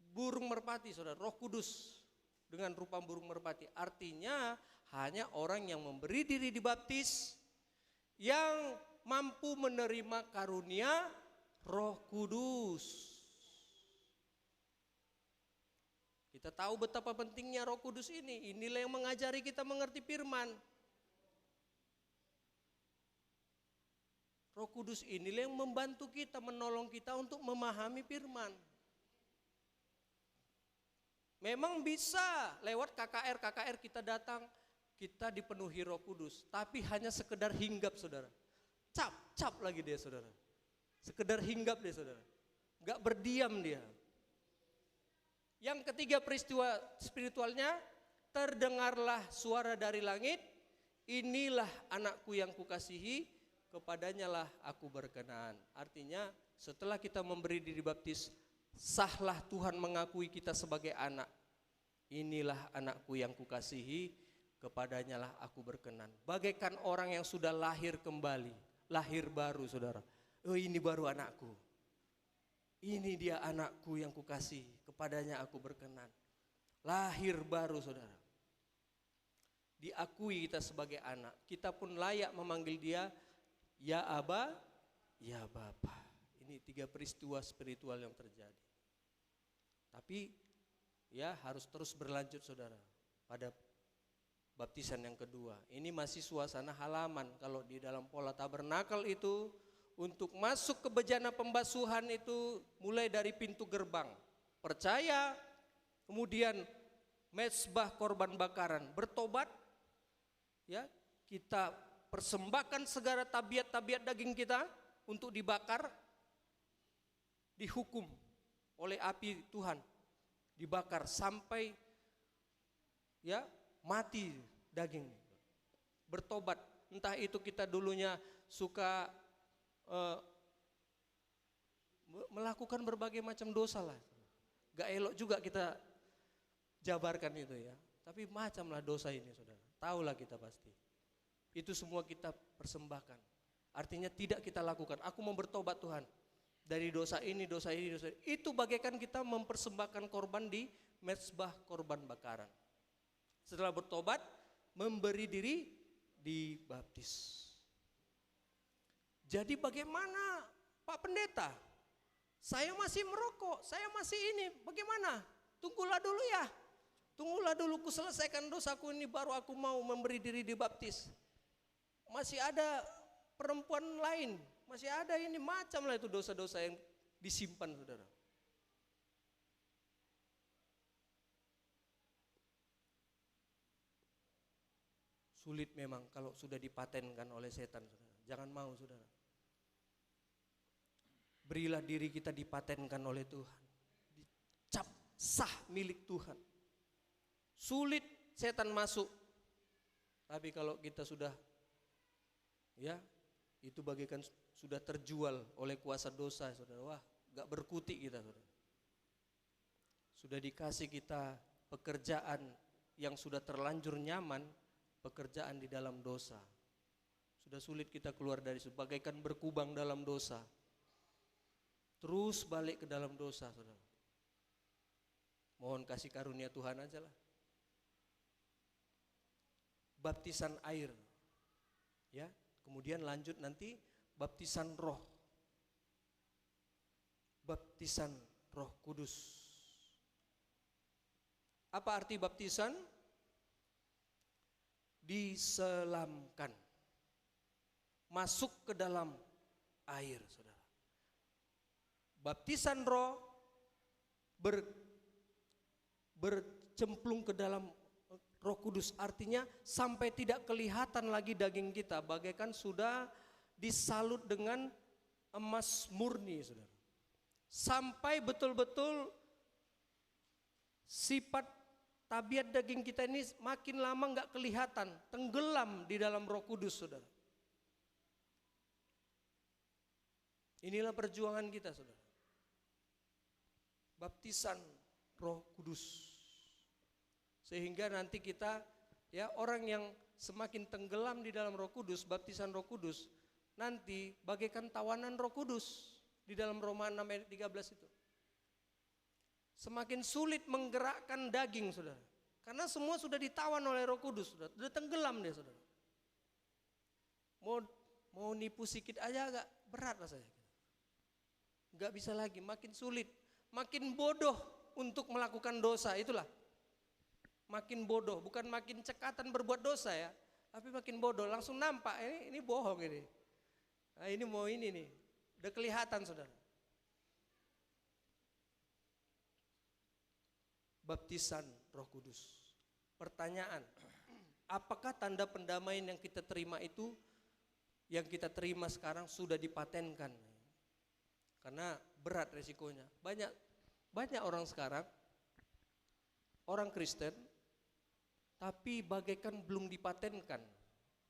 S1: burung merpati saudara, Roh Kudus dengan rupa burung merpati. Artinya hanya orang yang memberi diri dibaptis yang mampu menerima karunia Roh Kudus. Kita tahu betapa pentingnya Roh Kudus ini. Inilah yang mengajari kita mengerti firman. Roh Kudus inilah yang membantu kita, menolong kita untuk memahami firman. Memang bisa lewat KKR kita datang, kita dipenuhi Roh Kudus. Tapi hanya sekedar hinggap saudara. Cap lagi dia saudara. Sekedar hinggap dia saudara. Gak berdiam dia. Yang ketiga peristiwa spiritualnya, terdengarlah suara dari langit, inilah anakku yang kukasihi, kepadanya lah aku berkenan. Artinya setelah kita memberi diri baptis, sahlah Tuhan mengakui kita sebagai anak. Inilah anakku yang kukasihi, kepadanya lah aku berkenan. Bagaikan orang yang sudah lahir kembali, lahir baru saudara. Oh ini baru anakku. Ini dia anakku yang kukasihi, kepadanya aku berkenan. Lahir baru saudara. diakui kita sebagai anak. Kita pun layak memanggil dia ya Aba, ya Bapa. Ini 3 peristiwa spiritual yang terjadi. Tapi ya harus terus berlanjut saudara pada baptisan yang kedua. Ini masih suasana halaman. Kalau di dalam pola tabernakel itu untuk masuk ke bejana pembasuhan itu mulai dari pintu gerbang. Percaya, kemudian mezbah korban bakaran, bertobat, ya kita persembahkan segala tabiat-tabiat daging kita untuk dibakar, dihukum oleh api Tuhan, dibakar sampai ya mati daging. Bertobat, entah itu kita dulunya suka melakukan berbagai macam dosa lah. Gak elok juga kita jabarkan itu ya. Tapi macamlah dosa ini saudara. Tahulah kita pasti. Itu semua kita persembahkan. Artinya tidak kita lakukan. Aku mau bertobat Tuhan. Dari dosa ini, dosa ini, dosa ini. Itu bagaikan kita mempersembahkan korban di mezbah korban bakaran. Setelah bertobat, memberi diri dibaptis. Jadi bagaimana Pak Pendeta? Saya masih merokok, saya masih ini, bagaimana? Tunggulah dulu ya. Tunggulah dulu ku selesaikan dosaku ini baru aku mau memberi diri dibaptis. Masih ada perempuan lain, masih ada ini macam lah itu dosa-dosa yang disimpan saudara. Sulit memang kalau sudah dipatenkan oleh setan saudara. Jangan mau saudara. Berilah diri kita dipatenkan oleh Tuhan. Dicap sah milik Tuhan. Sulit setan masuk. Tapi kalau kita sudah ya itu bagaikan sudah terjual oleh kuasa dosa saudara. Wah gak berkutik kita saudara. Sudah dikasih kita pekerjaan yang sudah terlanjur nyaman. Pekerjaan di dalam dosa. Sudah sulit kita keluar dari itu. Bagaikan berkubang dalam dosa. Terus balik ke dalam dosa saudara. Mohon kasih karunia Tuhan aja lah. Baptisan air. Ya, kemudian lanjut nanti baptisan roh. Baptisan Roh Kudus. Apa arti baptisan? Diselamkan. Masuk ke dalam air saudara. Baptisan roh bercemplung ke dalam Roh Kudus, artinya sampai tidak kelihatan lagi daging kita, bagaikan sudah disalut dengan emas murni saudara. Sampai betul-betul sifat tabiat daging kita ini makin lama gak kelihatan, tenggelam di dalam Roh Kudus saudara. Inilah perjuangan kita saudara. Baptisan Roh Kudus. Sehingga nanti kita ya orang yang semakin tenggelam di dalam Roh Kudus, baptisan Roh Kudus, nanti bagaikan tawanan Roh Kudus di dalam Roma 6 ayat 13 itu. Semakin sulit menggerakkan daging saudara. Karena semua sudah ditawan oleh Roh Kudus, sudah tenggelam dia saudara. Mau nipu sedikit aja agak berat rasanya. Gak bisa lagi, makin sulit. Makin bodoh untuk melakukan dosa, itulah. Makin bodoh, bukan makin cekatan berbuat dosa ya. Tapi makin bodoh, langsung nampak ini bohong ini. Nah ini mau ini nih, udah kelihatan saudara. Baptisan Roh Kudus. Pertanyaan, apakah tanda pendamaian yang kita terima itu, yang kita terima sekarang sudah dipatenkan? Karena berat resikonya. Banyak orang sekarang, orang Kristen, tapi bagaikan belum dipatenkan.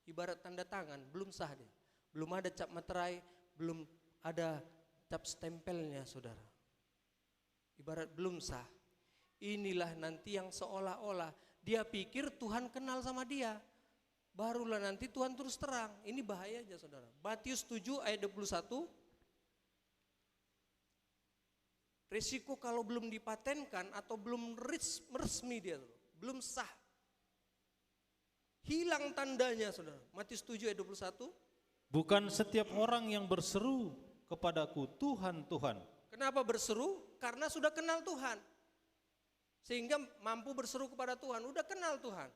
S1: Ibarat tanda tangan, belum sah dia. Belum ada cap materai, belum ada cap stempelnya saudara. Ibarat belum sah. Inilah nanti yang seolah-olah dia pikir Tuhan kenal sama dia. Barulah nanti Tuhan terus terang. Ini bahayanya saudara. Matius 7 ayat 21. Resiko kalau belum dipatenkan atau belum resmi dia, belum sah. hilang tandanya saudara. Matius 7 ayat 21.
S2: Bukan setiap orang yang berseru kepadaku, Tuhan, Tuhan.
S1: Kenapa berseru? Karena sudah kenal Tuhan. Sehingga mampu berseru kepada Tuhan, udah kenal Tuhan.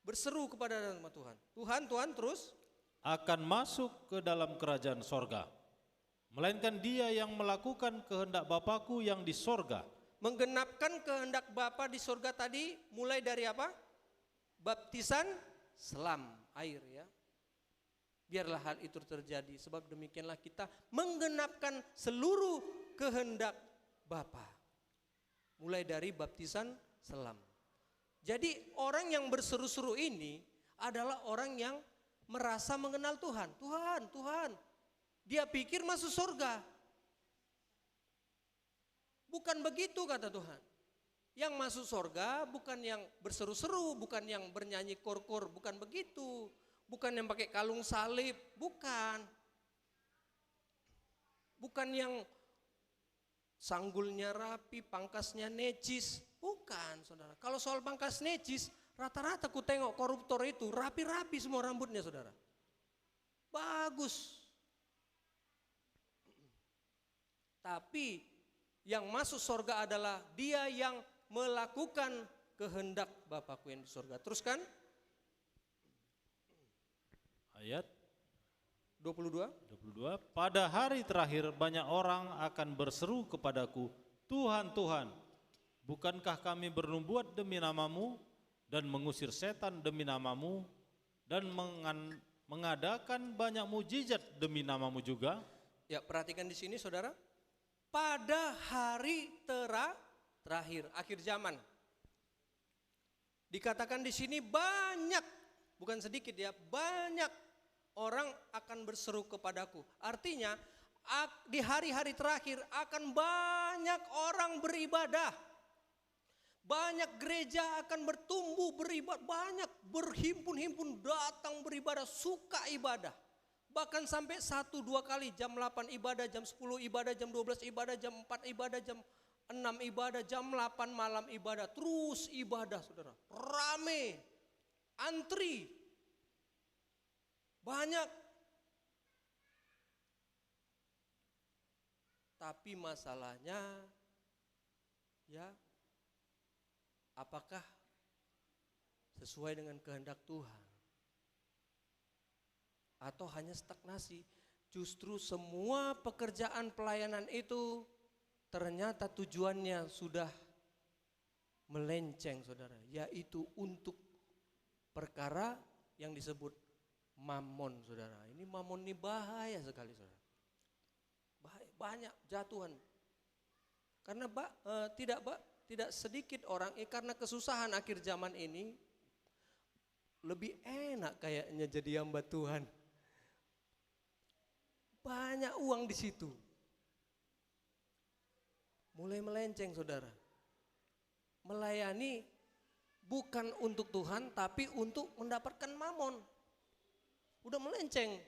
S1: Berseru kepada nama Tuhan. Tuhan, Tuhan terus
S2: Akan masuk ke dalam kerajaan sorga. Melainkan dia yang melakukan kehendak Bapakku yang di sorga.
S1: menggenapkan kehendak Bapa di sorga tadi mulai dari apa? Baptisan selam air ya. Biarlah hal itu terjadi sebab demikianlah kita menggenapkan seluruh kehendak Bapa. Mulai dari baptisan selam. Jadi orang yang berseru-seru ini adalah orang yang merasa mengenal Tuhan. Tuhan, Tuhan. Dia pikir masuk surga. Bukan begitu kata Tuhan. Yang masuk surga bukan yang berseru-seru, bukan yang bernyanyi kor-kor, bukan begitu. Bukan yang pakai kalung salib, bukan. Bukan yang sanggulnya rapi, pangkasnya necis, bukan saudara. Kalau soal pangkas necis, rata-rata ku tengok koruptor itu rapi-rapi semua rambutnya saudara. Bagus. Tapi yang masuk surga adalah dia yang melakukan kehendak Bapakku yang di surga. Teruskan.
S2: Ayat
S1: 22.
S2: Pada hari terakhir banyak orang akan berseru kepadaku, Tuhan, Tuhan, bukankah kami bernubuat demi namamu dan mengusir setan demi namamu dan mengadakan banyak mujizat demi namamu juga?
S1: Ya, perhatikan di sini saudara. Pada hari terakhir, akhir zaman. Dikatakan di sini banyak, bukan sedikit ya, banyak orang akan berseru kepadaku. Artinya di hari-hari terakhir akan banyak orang beribadah. Banyak gereja akan bertumbuh beribadah, banyak berhimpun-himpun datang beribadah, suka ibadah. Bahkan sampai 1-2 kali, jam 8 ibadah, jam 10 ibadah, jam 12 ibadah, jam 4 ibadah, jam 6 ibadah, jam 8 malam ibadah. Terus ibadah saudara, rame, antri, banyak. Tapi masalahnya ya, apakah sesuai dengan kehendak Tuhan? Atau hanya stagnasi? Justru semua pekerjaan pelayanan itu ternyata tujuannya sudah melenceng saudara. Yaitu untuk perkara yang disebut mamon saudara. Ini mamon ini bahaya sekali saudara. Bahaya, banyak jatuhan. Karena tidak sedikit orang karena kesusahan akhir zaman ini lebih enak kayaknya jadi hamba Tuhan. Banyak uang di situ. Mulai melenceng saudara. Melayani bukan untuk Tuhan tapi untuk mendapatkan mamon. Udah melenceng.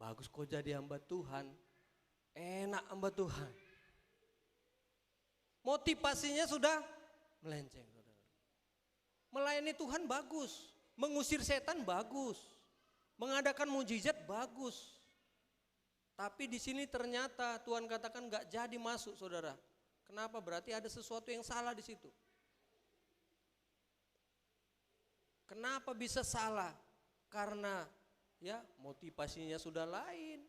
S1: Bagus kok jadi hamba Tuhan. Enak hamba Tuhan. Motivasinya sudah melenceng saudara. Melayani Tuhan bagus. Mengusir setan bagus. Mengadakan mujizat bagus. Tapi di sini ternyata Tuhan katakan nggak jadi masuk saudara. Kenapa? Berarti ada sesuatu yang salah di situ. Kenapa bisa salah? Karena ya motivasinya sudah lain.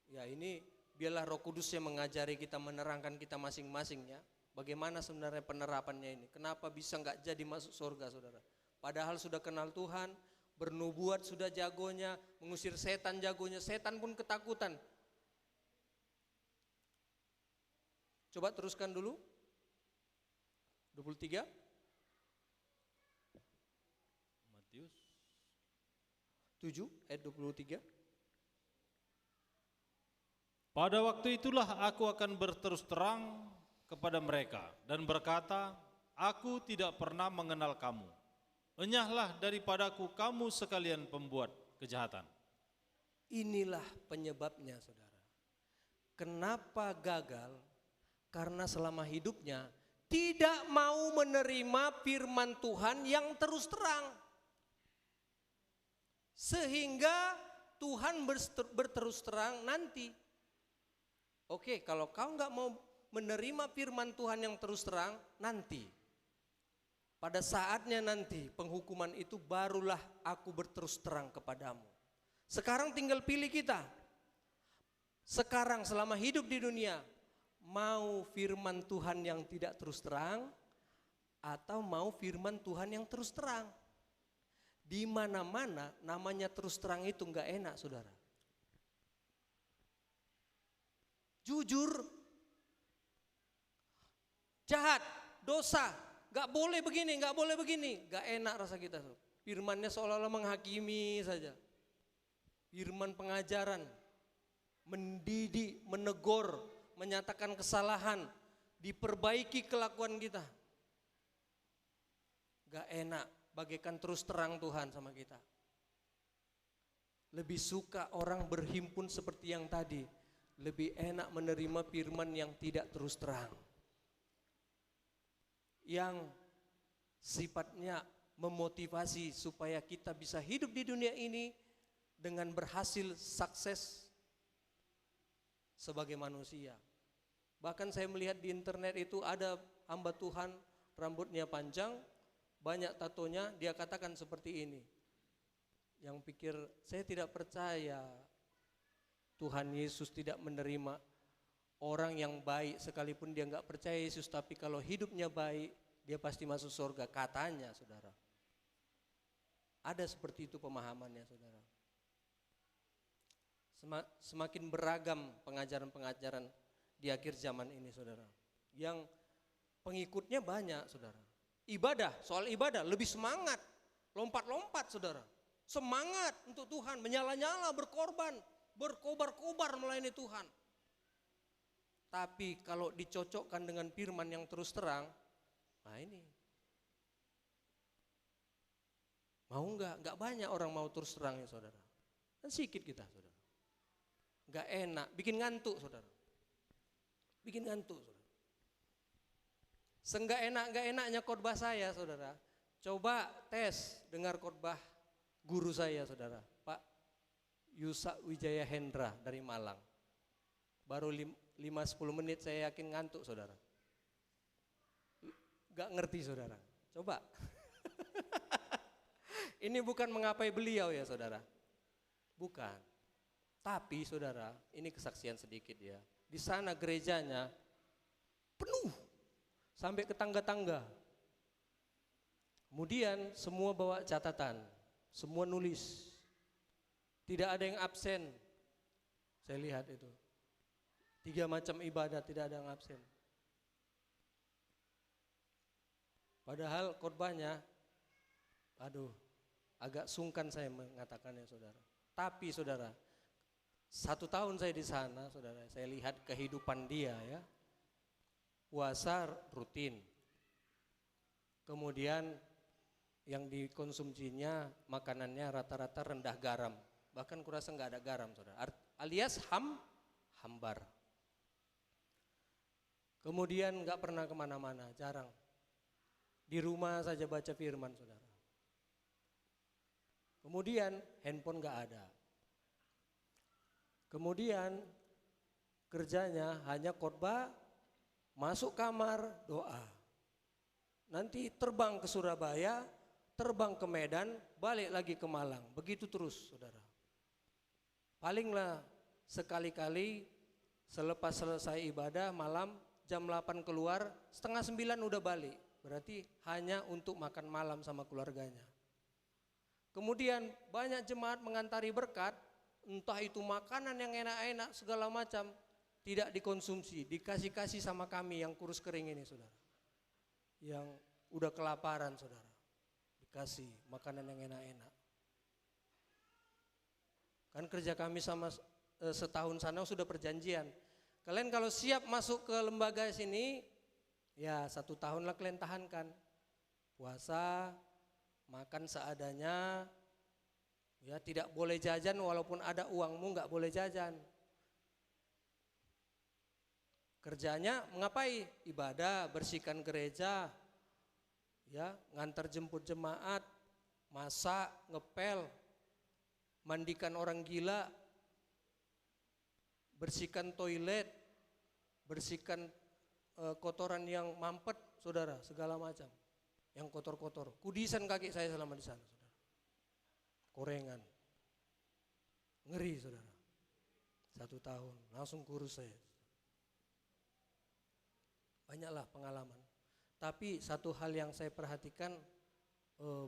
S1: Ya ini biarlah Roh Kudus yang mengajari kita, menerangkan kita masing-masing ya. Bagaimana sebenarnya penerapannya ini? Kenapa bisa nggak jadi masuk surga saudara? Padahal sudah kenal Tuhan. Bernubuat sudah jagonya, mengusir setan jagonya, setan pun ketakutan. Coba teruskan dulu. 23.
S2: Matius
S1: 7 ayat 23.
S2: Pada waktu itulah aku akan berterus terang kepada mereka dan berkata, aku tidak pernah mengenal kamu. Enyahlah daripadaku kamu sekalian pembuat kejahatan.
S1: Inilah penyebabnya saudara. Kenapa gagal? Karena selama hidupnya tidak mau menerima firman Tuhan yang terus terang. Sehingga Tuhan berterus terang nanti. Oke, kalau kau nggak mau menerima firman Tuhan yang terus terang, nanti. Pada saatnya nanti penghukuman itu barulah aku berterus terang kepadamu. Sekarang tinggal pilih kita. Sekarang selama hidup di dunia, mau firman Tuhan yang tidak terus terang atau mau firman Tuhan yang terus terang? Di mana-mana namanya terus terang itu enggak enak, saudara. Jujur, jahat, dosa, enggak boleh begini, enggak boleh begini, enggak enak rasa kita. Firmannya seolah-olah menghakimi saja. Firman pengajaran, mendidik, menegur, menyatakan kesalahan, diperbaiki kelakuan kita. Gak enak, bagaikan terus terang Tuhan sama kita. Lebih suka orang berhimpun seperti yang tadi, lebih enak menerima firman yang tidak terus terang. Yang sifatnya memotivasi supaya kita bisa hidup di dunia ini dengan berhasil sukses sebagai manusia. Bahkan saya melihat di internet itu ada hamba Tuhan rambutnya panjang, banyak tatonya, dia katakan seperti ini. Yang pikir saya tidak percaya Tuhan Yesus tidak menerima orang yang baik sekalipun dia nggak percaya Yesus, tapi kalau hidupnya baik dia pasti masuk surga, katanya, saudara. Ada seperti itu pemahamannya, saudara. Semakin beragam pengajaran-pengajaran di akhir zaman ini, saudara. Yang pengikutnya banyak, saudara. Ibadah, soal ibadah lebih semangat, lompat-lompat, saudara. Semangat untuk Tuhan, menyala-nyala, berkorban, berkobar-kobar melayani Tuhan. Tapi kalau dicocokkan dengan firman yang terus terang, nah ini. Mau enggak banyak orang mau terus terang ya, saudara. Kan sedikit kita, saudara. Enggak enak, bikin ngantuk, saudara. Bikin ngantuk, saudara. Seenggak enaknya khotbah saya, saudara. Coba tes dengar khotbah guru saya, saudara, Pak Yusak Wijaya Hendra dari Malang. Baru 5-10 menit saya yakin ngantuk, saudara. Gak ngerti, saudara. Coba. Ini bukan mengapai beliau ya, saudara. Bukan. Tapi, saudara, ini kesaksian sedikit ya. Di sana gerejanya penuh sampai ke tangga-tangga. Kemudian semua bawa catatan, semua nulis. Tidak ada yang absen. Saya lihat itu. 3 macam ibadah tidak ada yang absen. Padahal khotbahnya, aduh, agak sungkan saya mengatakannya, saudara. Tapi, saudara, 1 tahun saya di sana, saudara, saya lihat kehidupan dia ya. Puasa rutin. Kemudian yang dikonsumsinya makanannya rata-rata rendah garam. Bahkan kurasa nggak ada garam, saudara. Alias hambar. Kemudian nggak pernah kemana-mana, jarang. Di rumah saja baca firman, saudara. Kemudian handphone nggak ada. Kemudian kerjanya hanya khotbah, masuk kamar, doa. Nanti terbang ke Surabaya, terbang ke Medan, balik lagi ke Malang. Begitu terus, saudara. Palinglah sekali-kali selepas selesai ibadah malam, jam 8 keluar, setengah 9 udah balik. Berarti hanya untuk makan malam sama keluarganya. Kemudian banyak jemaat mengantari berkat, entah itu makanan yang enak-enak segala macam, tidak dikonsumsi, dikasih-kasih sama kami yang kurus kering ini, saudara. Yang udah kelaparan, saudara. Dikasih makanan yang enak-enak. Kan kerja kami sama setahun sana sudah perjanjian. Kalian kalau siap masuk ke lembaga sini, ya 1 tahun lah kalian tahankan. Puasa, makan seadanya, ya tidak boleh jajan walaupun ada uangmu nggak boleh jajan. Kerjanya mengapai? Ibadah, bersihkan gereja, ya, ngantar jemput jemaat, masak, ngepel, mandikan orang gila, bersihkan toilet, bersihkan kotoran yang mampet, saudara, segala macam. Yang kotor-kotor. Kudisan kaki saya selama di sana, saudara. Korengan. Ngeri, saudara. 1 tahun, langsung kurus saya. Banyaklah pengalaman. Tapi satu hal yang saya perhatikan,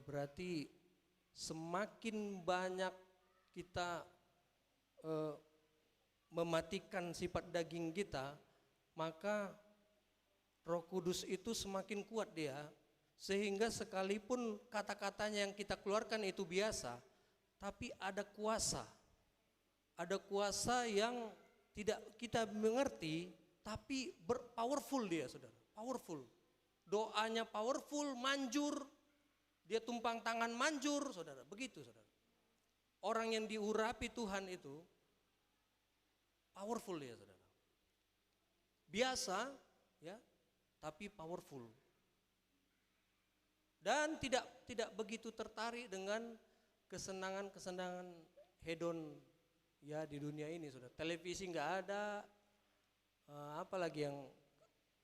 S1: berarti semakin banyak kita mematikan sifat daging kita, maka Roh Kudus itu semakin kuat dia, sehingga sekalipun kata-katanya yang kita keluarkan itu biasa, tapi ada kuasa yang tidak kita mengerti, tapi powerful dia, saudara, powerful. Doanya powerful, manjur, dia tumpang tangan manjur, saudara, begitu, saudara. Orang yang diurapi Tuhan itu powerful dia, saudara. Biasa, ya, tapi powerful. Dan tidak begitu tertarik dengan kesenangan-kesenangan hedon, ya, di dunia ini, saudara. Televisi nggak ada, apalagi yang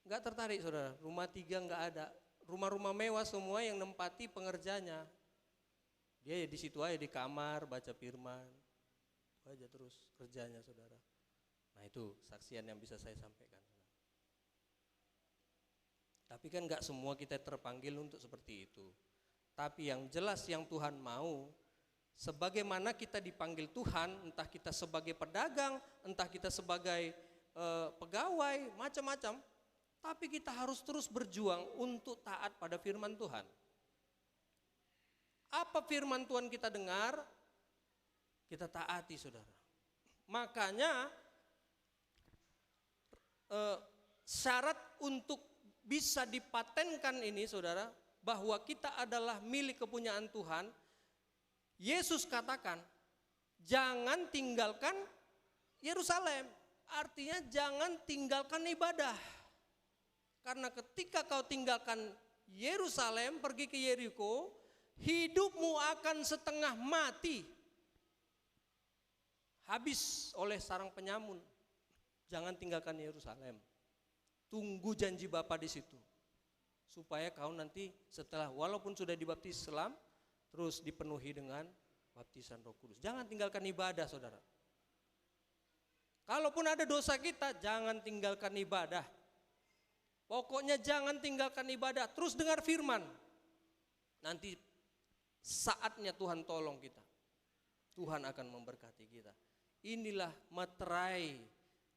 S1: nggak tertarik, saudara. Rumah 3 nggak ada, rumah-rumah mewah semua yang nempati pengerjanya. Dia ya di situ aja, di kamar baca firman, itu aja terus kerjanya, saudara. Nah, itu saksian yang bisa saya sampaikan. Tapi kan nggak semua kita terpanggil untuk seperti itu. Tapi yang jelas yang Tuhan mau, sebagaimana kita dipanggil Tuhan, entah kita sebagai pedagang, entah kita sebagai pegawai, macam-macam, tapi kita harus terus berjuang untuk taat pada firman Tuhan. Apa firman Tuhan kita dengar, kita taati, saudara. Makanya syarat untuk bisa dipatenkan ini, saudara, bahwa kita adalah milik kepunyaan Tuhan, Yesus katakan, jangan tinggalkan Yerusalem. Artinya jangan tinggalkan ibadah. Karena ketika kau tinggalkan Yerusalem, pergi ke Yeriko, hidupmu akan setengah mati. Habis oleh sarang penyamun. Jangan tinggalkan Yerusalem. Tunggu janji Bapa di situ. Supaya kau nanti setelah, walaupun sudah dibaptis Islam, terus dipenuhi dengan baptisan Roh Kudus. Jangan tinggalkan ibadah, saudara. Kalaupun ada dosa kita, jangan tinggalkan ibadah. Pokoknya jangan tinggalkan ibadah, terus dengar firman. Nanti saatnya Tuhan tolong kita. Tuhan akan memberkati kita. Inilah materai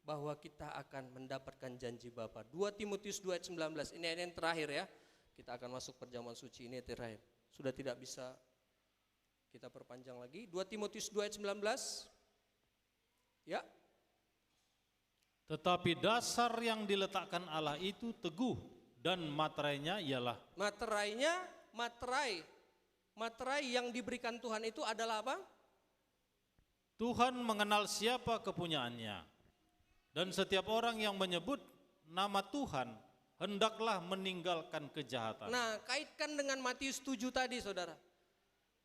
S1: bahwa kita akan mendapatkan janji Bapa. 2 Timotius 2 ayat 19, ini ayat yang terakhir ya. Kita akan masuk perjamuan suci, ini terakhir. Sudah tidak bisa kita perpanjang lagi. 2 Timotius 2 ayat 19. Ya.
S2: Tetapi dasar yang diletakkan Allah itu teguh, dan materainya ialah. Materai yang diberikan Tuhan itu adalah apa? Tuhan mengenal siapa kepunyaannya, dan setiap orang yang menyebut nama Tuhan hendaklah meninggalkan kejahatan.
S1: Nah, kaitkan dengan Matius 7 tadi, saudara.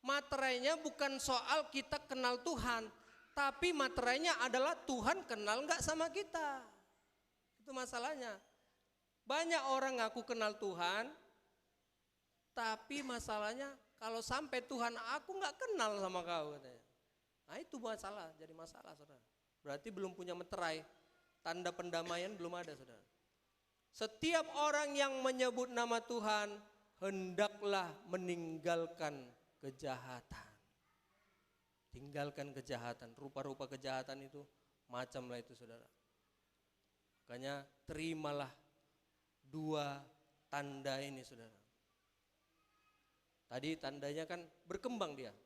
S1: Materainya bukan soal kita kenal Tuhan, tapi materainya adalah Tuhan kenal nggak sama kita. Itu masalahnya. Banyak orang ngaku kenal Tuhan, tapi masalahnya kalau sampai Tuhan, aku nggak kenal sama kau, katanya. Nah, itu masalah, jadi masalah, saudara. Berarti belum punya materai, tanda pendamaian belum ada, saudara. Setiap orang yang menyebut nama Tuhan hendaklah meninggalkan kejahatan. Tinggalkan kejahatan, rupa-rupa kejahatan itu macamlah itu, saudara. Makanya terimalah 2 tanda ini, saudara. Tadi tandanya kan berkembang dia.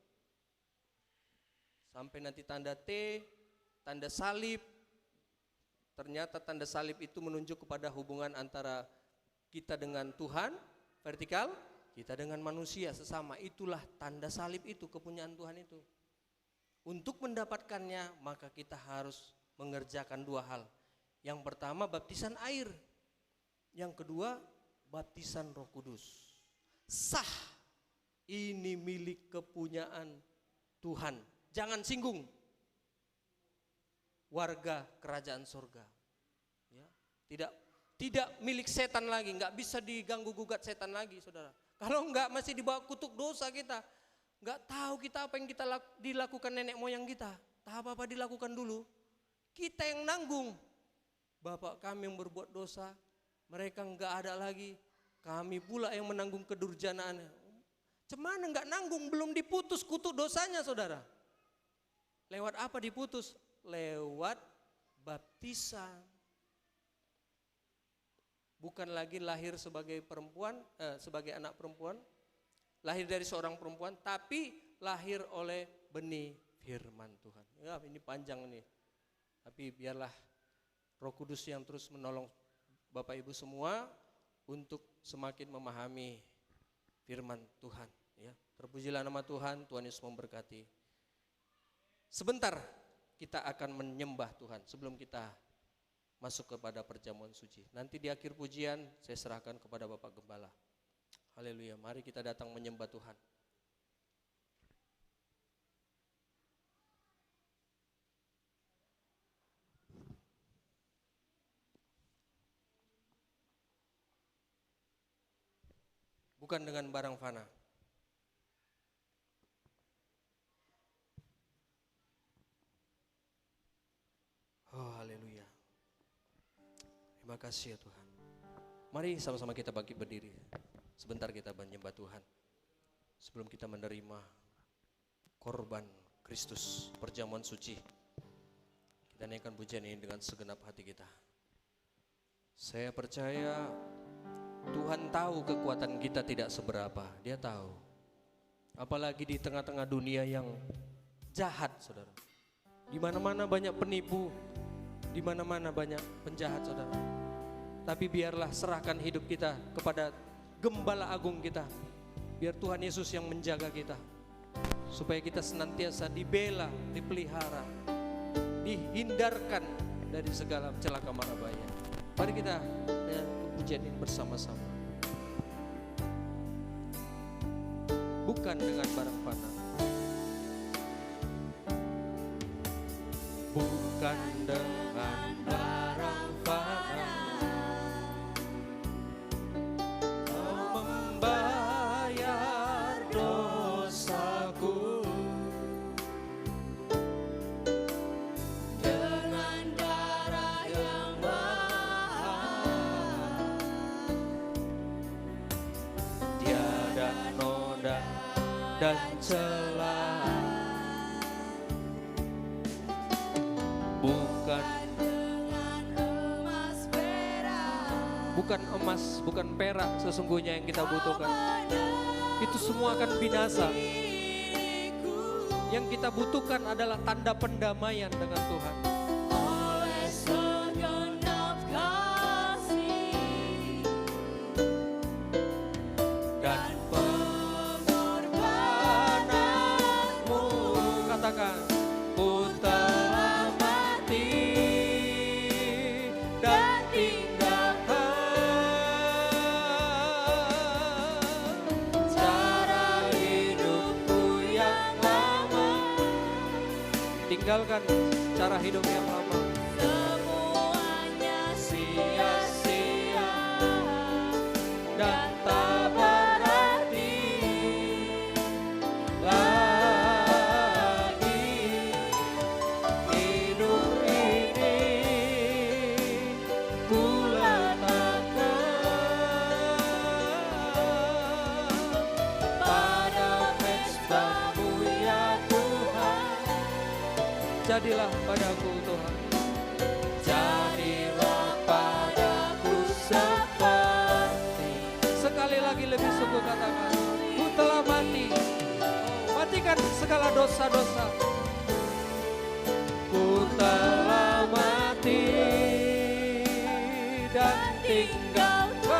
S1: Sampai nanti tanda T, tanda salib. Ternyata tanda salib itu menunjuk kepada hubungan antara kita dengan Tuhan, vertikal, kita dengan manusia sesama. Itulah tanda salib itu, kepunyaan Tuhan itu. Untuk mendapatkannya, maka kita harus mengerjakan 2 hal. Yang pertama baptisan air. Yang kedua baptisan Roh Kudus. Sah. Ini milik kepunyaan Tuhan. Jangan singgung. Warga kerajaan surga. Ya, tidak milik setan lagi, nggak bisa diganggu gugat setan lagi, saudara. Kalau nggak masih dibawa kutuk dosa kita, nggak tahu kita apa yang kita dilakukan nenek moyang kita. Tak apa-apa dilakukan dulu. Kita yang nanggung. Bapak kami yang berbuat dosa, mereka nggak ada lagi. Kami pula yang menanggung kedurjanaannya. Cemana nggak nanggung, belum diputus kutuk dosanya, saudara. Lewat apa diputus? Lewat baptisan. Bukan lagi lahir sebagai perempuan, sebagai anak perempuan, lahir dari seorang perempuan, tapi lahir oleh benih firman Tuhan. Ya, ini panjang nih. Tapi biarlah Roh Kudus yang terus menolong Bapak Ibu semua untuk semakin memahami firman Tuhan. Ya, terpujilah nama Tuhan. Tuhan Yesus memberkati. Sebentar kita akan menyembah Tuhan sebelum kita masuk kepada perjamuan suci. Nanti di akhir pujian saya serahkan kepada Bapak Gembala. Haleluya, mari kita datang menyembah Tuhan. Bukan dengan barang fana. Oh, haleluya. Terima kasih ya Tuhan. Mari sama-sama kita bangkit berdiri. Sebentar kita menyembah Tuhan. Sebelum kita menerima korban Kristus, perjamuan suci. Kita naikkan pujian ini dengan segenap hati kita. Saya percaya Tuhan tahu kekuatan kita tidak seberapa. Dia tahu. Apalagi di tengah-tengah dunia yang jahat, saudara. Di mana-mana banyak penipu. Di mana-mana banyak penjahat, saudara. Tapi biarlah serahkan hidup kita kepada Gembala Agung kita. Biar Tuhan Yesus yang menjaga kita. Supaya kita senantiasa dibela, dipelihara, dihindarkan dari segala celaka mara bahaya. Mari kita pujian ini bersama-sama. Bukan dengan barang fana. Bukan dengan barang fana. Kau membayar dosaku. Dengan darah yang mahal. Tiada noda dan celah. Bukan emas, bukan perak sesungguhnya yang kita butuhkan. Itu semua akan binasa. Yang kita butuhkan adalah tanda pendamaian dengan Tuhan. Oleh segenap kasih dan pengorbananmu, katakan, ku telah mati dan tinggalkan cara hidup yang lama. Semuanya sia-sia dan tak berarti lagi. Hidup ini ku letakkan pada pesta-Mu ya Tuhan. Jadilah padaku Tuhan. Jadilah padaku seperti. Sekali lagi lebih sungguh katakan, ku telah mati. Matikan segala dosa-dosa. Ku telah mati dan tinggalkan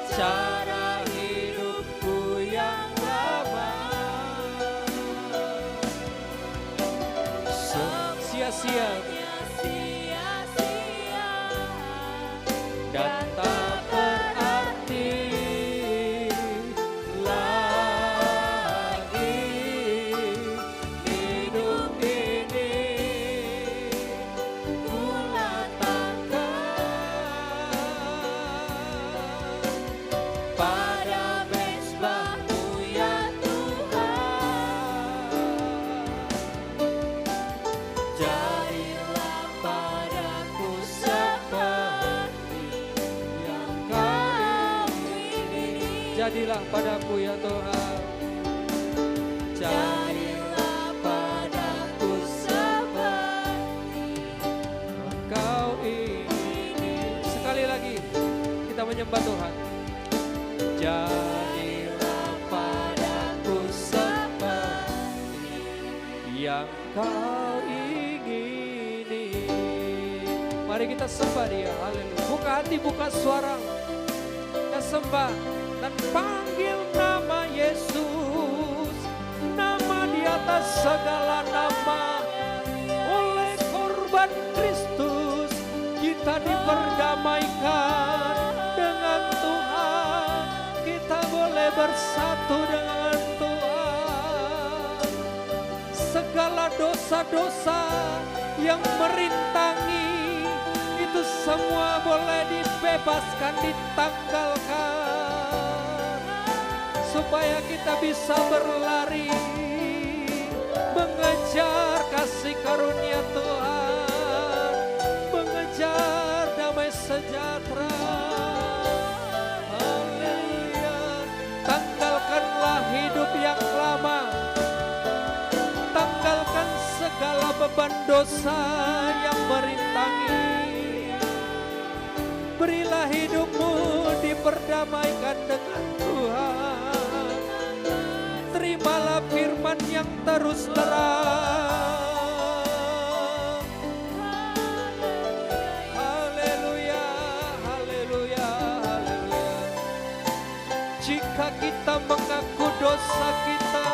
S1: cara hidupku yang lama. sia-sia dan tak berarti lagi hidup ini. Ku letakkan pada mezbah-Mu ya Tuhan. Jadilah padaku seperti yang Kau ingini. Jadilah padaku ya Tuhan. Jadilah padaku seperti yang Kau ingini. Sekali lagi kita menyembah Tuhan. Jadilah padaku seperti yang Kau ingini. Mari kita sembah Dia. Haleluya. Buka hati, buka suara. Kita sembah dan panggil nama Yesus, nama di atas segala nama. Oleh korban Kristus kita diperdamaikan dengan Tuhan. Kita boleh bersatu dengan Tuhan. Segala dosa-dosa yang merintangi itu semua boleh dibebaskan, ditanggalkan, supaya kita bisa berlari mengejar kasih karunia Tuhan, mengejar damai sejahtera. Haleluya. Tanggalkanlah hidup yang lama, tanggalkan segala beban dosa yang merintangi. Berilah hidupmu diperdamaikan dengan Tuhan. Terimalah firman yang terus terang. Haleluya, haleluya, haleluya. Jika kita mengaku dosa kita,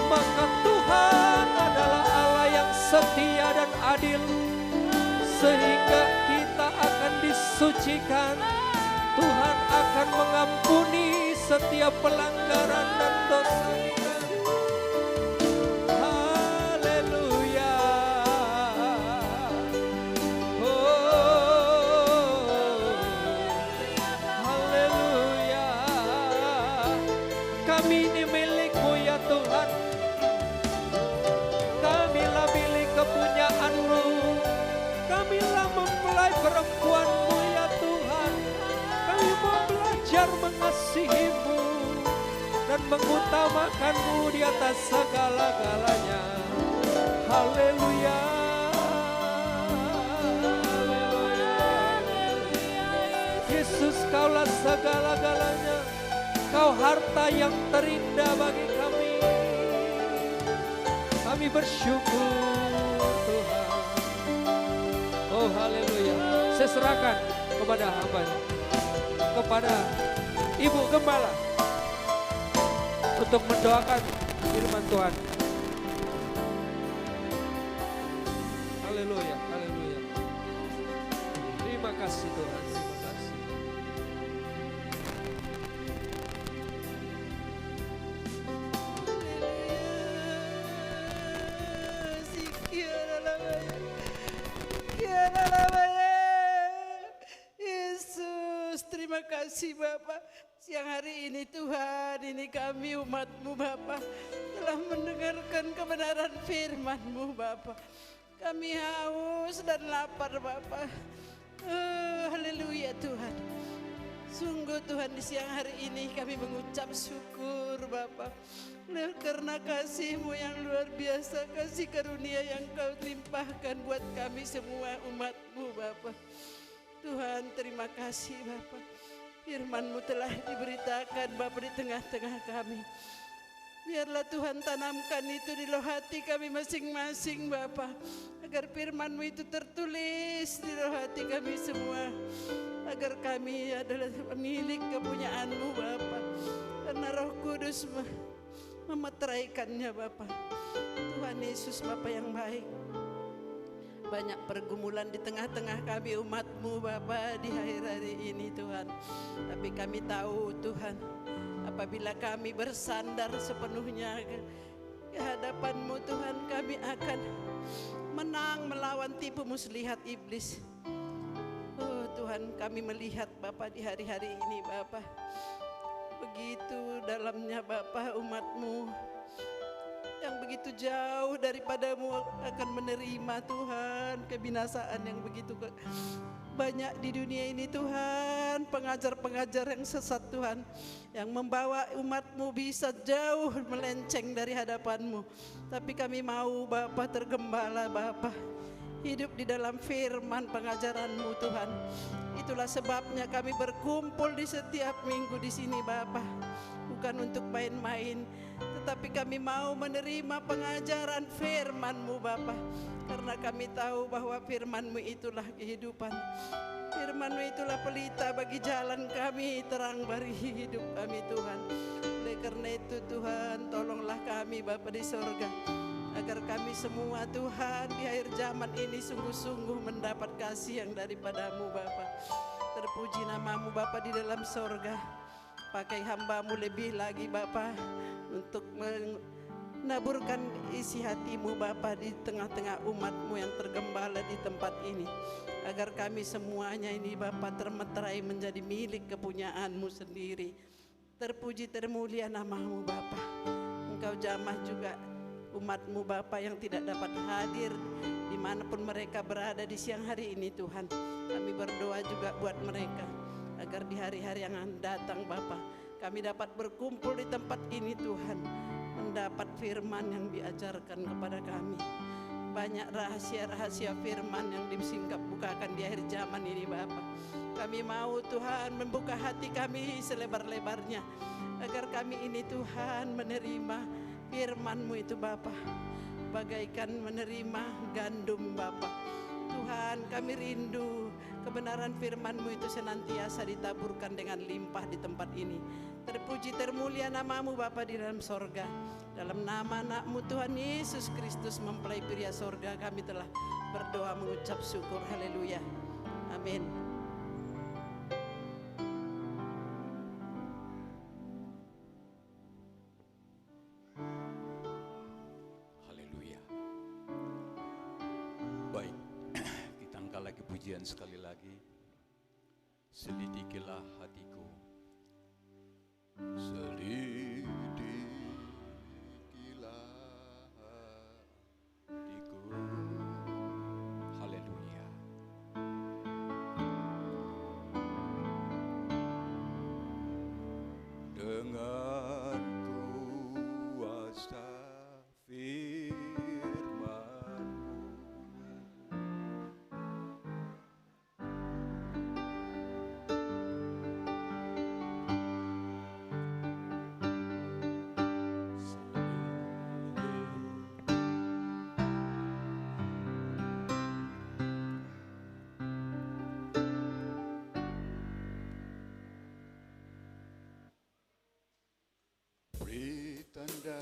S1: maka Tuhan adalah Allah yang setia dan adil, sehingga kita akan disucikan. Tuhan akan mengampuni setiap pelanggaran dan dosa kita. Haleluya. Oh, haleluya. Kami ini milik-Mu ya Tuhan. Kamilah milik kepunyaan-Mu. Kamilah mempelai perempuan-Mu ya Tuhan. Kami mau belajar mengasihi-Mu dan mengutamakan-Mu di atas segala-galanya. Haleluya. Haleluya. Yesus, Kaulah segala-galanya. Kau harta yang terindah bagi kami. Kami bersyukur Tuhan. Oh haleluya. Saya serahkan kepada hamba-Nya, kepada Ibu Gembala, untuk mendoakan firman Tuhan. Haleluya, haleluya. Terima kasih Tuhan, terima kasih.
S3: Yesus, terima kasih Bapak. Siang hari ini Tuhan, ini kami umat-Mu Bapak, telah mendengarkan kebenaran firman-Mu Bapak. Kami haus dan lapar Bapak. Haleluya Tuhan. Sungguh Tuhan, di siang hari ini kami mengucap syukur Bapak, karena kasih-Mu yang luar biasa, kasih karunia yang Kau limpahkan buat kami semua umat-Mu Bapak. Tuhan, terima kasih Bapak. Firman-Mu telah diberitakan Bapak di tengah-tengah kami. Biarlah Tuhan tanamkan itu di loh hati kami masing-masing Bapak, agar firman-Mu itu tertulis di loh hati kami semua, agar kami adalah milik kepunyaan-Mu Bapak, karena Roh Kudus memeteraikannya Bapak. Tuhan Yesus Bapak yang baik, Banyak pergumulan di tengah-tengah kami umat-Mu Bapa di akhir hari ini Tuhan. Tapi kami tahu Tuhan, apabila kami bersandar sepenuhnya ke hadapan-Mu Tuhan, kami akan menang melawan tipu muslihat iblis. Oh Tuhan, kami melihat Bapa di hari-hari ini Bapa, begitu dalamnya Bapa umat-Mu yang begitu jauh daripada-Mu akan menerima Tuhan kebinasaan yang begitu banyak di dunia ini Tuhan. Pengajar-pengajar yang sesat Tuhan, yang membawa umat-Mu bisa jauh melenceng dari hadapan-Mu. Tapi kami mau Bapa tergembala Bapa, hidup di dalam firman pengajaran-Mu Tuhan. Itulah sebabnya kami berkumpul di setiap minggu di sini Bapa, bukan untuk main-main, tetapi kami mau menerima pengajaran firman-Mu Bapa, karena kami tahu bahwa firman-Mu itulah kehidupan. Firman-Mu itulah pelita bagi jalan kami, terang bagi hidup kami Tuhan. Oleh karena itu Tuhan, tolonglah kami Bapa di sorga, agar kami semua Tuhan di akhir zaman ini sungguh-sungguh mendapat kasih yang daripada-Mu Bapa. Terpuji nama-Mu Bapa di dalam sorga. Pakai hamba-Mu lebih lagi Bapa, untuk menaburkan isi hati-Mu Bapa di tengah-tengah umat-Mu yang tergembala di tempat ini, agar kami semuanya ini Bapa termeterai menjadi milik kepunyaan-Mu sendiri. Terpuji termulia nama-Mu Bapa. Engkau jamah juga umat-Mu Bapa yang tidak dapat hadir dimanapun mereka berada di siang hari ini Tuhan. Kami berdoa juga buat mereka, agar di hari-hari yang akan datang Bapa, kami dapat berkumpul di tempat ini Tuhan, mendapat firman yang diajarkan kepada kami. Banyak rahasia-rahasia firman yang disingkap bukakan di akhir zaman ini Bapa. Kami mau Tuhan membuka hati kami selebar-lebarnya, agar kami ini Tuhan menerima firman-Mu itu Bapa, bagaikan menerima gandum Bapa. Tuhan, kami rindu kebenaran firman-Mu itu senantiasa ditaburkan dengan limpah di tempat ini. Terpuji termulia nama-Mu Bapa di dalam sorga. Dalam nama anak-Mu Tuhan Yesus Kristus mempelai pria sorga, kami telah berdoa mengucap syukur. Haleluya. Amin.
S4: Pujian sekali lagi. Selidikilah hatiku, selidikilah hatiku. Haleluya. Dengan kuasa beri tanda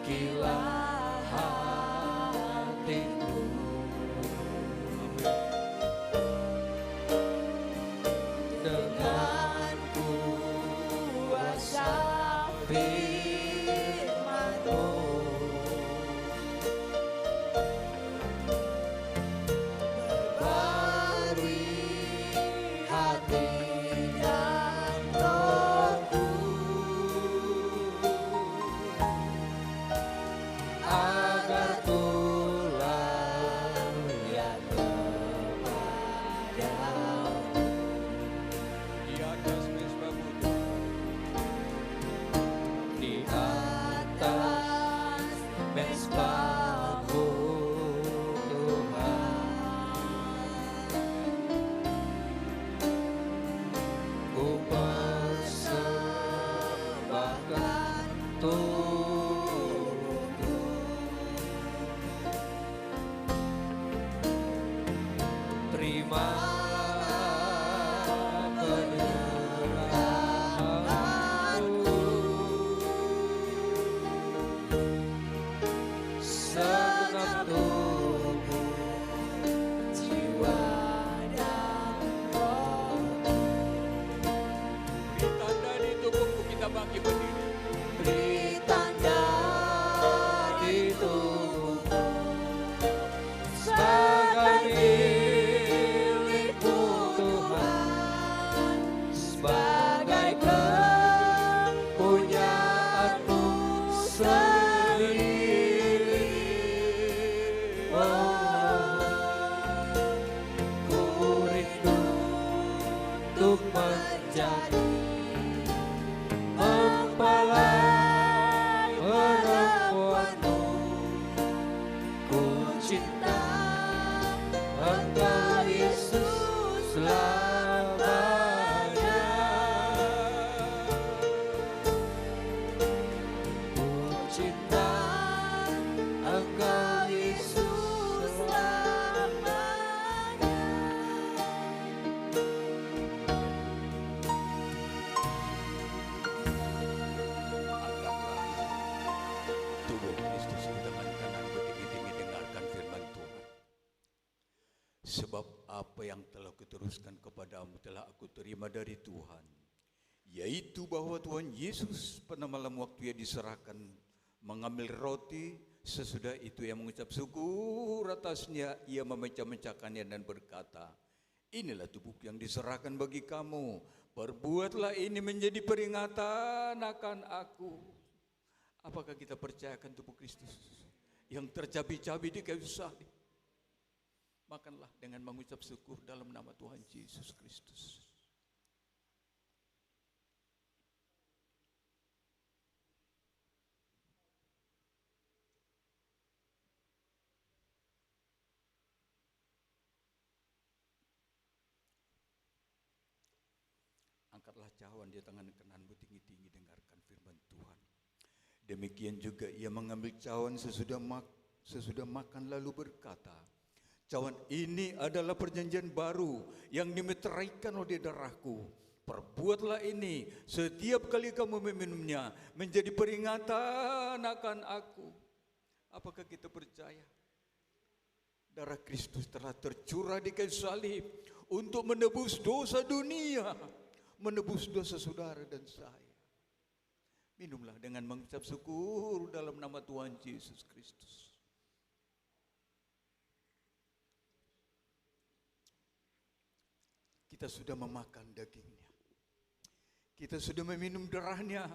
S1: Selidikilah hatiku dengan kuasa firman-Mu. Perbarui hati dan rohku agar ku layak kepadamu. Di atas mezbahmu Tuhan, di atas mezbahmu Tuhan, ku persembahkan tubuhku. Terimalah penyerahanku, segenap tubuh, jiwa dan rohku. Beri tanda di tubuhku, kita bangkit berdiri. Beri tanda di tubuhku sebagai milikmu Tuhan, sebagai kepunyaanmu sendiri. Oh, ku rindu untuk menjadi mempelai perempuanmu. Ku cinta Engkau Yesus selamanya. Ku cinta Engkau Yesus selamanya. Tubuh Kristus di tangan kanan bertinggi-tinggi dengarkan firman Tuhan. Sebab apa yang telah kuteruskan kepadamu telah aku terima dari Tuhan, yaitu bahwa Tuhan Yesus pada malam waktu ia diserahkan mengambil roti, sesudah itu ia mengucap syukur atasnya, ia memecah-mecahkannya dan berkata, inilah tubuhku yang diserahkan bagi kamu, perbuatlah ini menjadi peringatan akan aku. Apakah kita percayakan tubuh Kristus yang tercabi-cabi di kayu salib? Makanlah dengan mengucap syukur dalam nama Tuhan Yesus Kristus. Angkatlah cawan di tangan kananmu tinggi-tinggi, dengarkan firman Tuhan. Demikian juga ia mengambil cawan sesudah makan lalu berkata, cawan ini adalah perjanjian baru yang dimeteraikan oleh darahku. Perbuatlah ini setiap kali kamu meminumnya menjadi peringatan akan aku. Apakah kita percaya? Darah Kristus telah tercurah di kayu salib untuk menebus dosa dunia, menebus dosa saudara dan saya. Minumlah dengan mengucap syukur dalam nama Tuhan Yesus Kristus. Kita sudah memakan dagingnya, kita sudah meminum darahnya.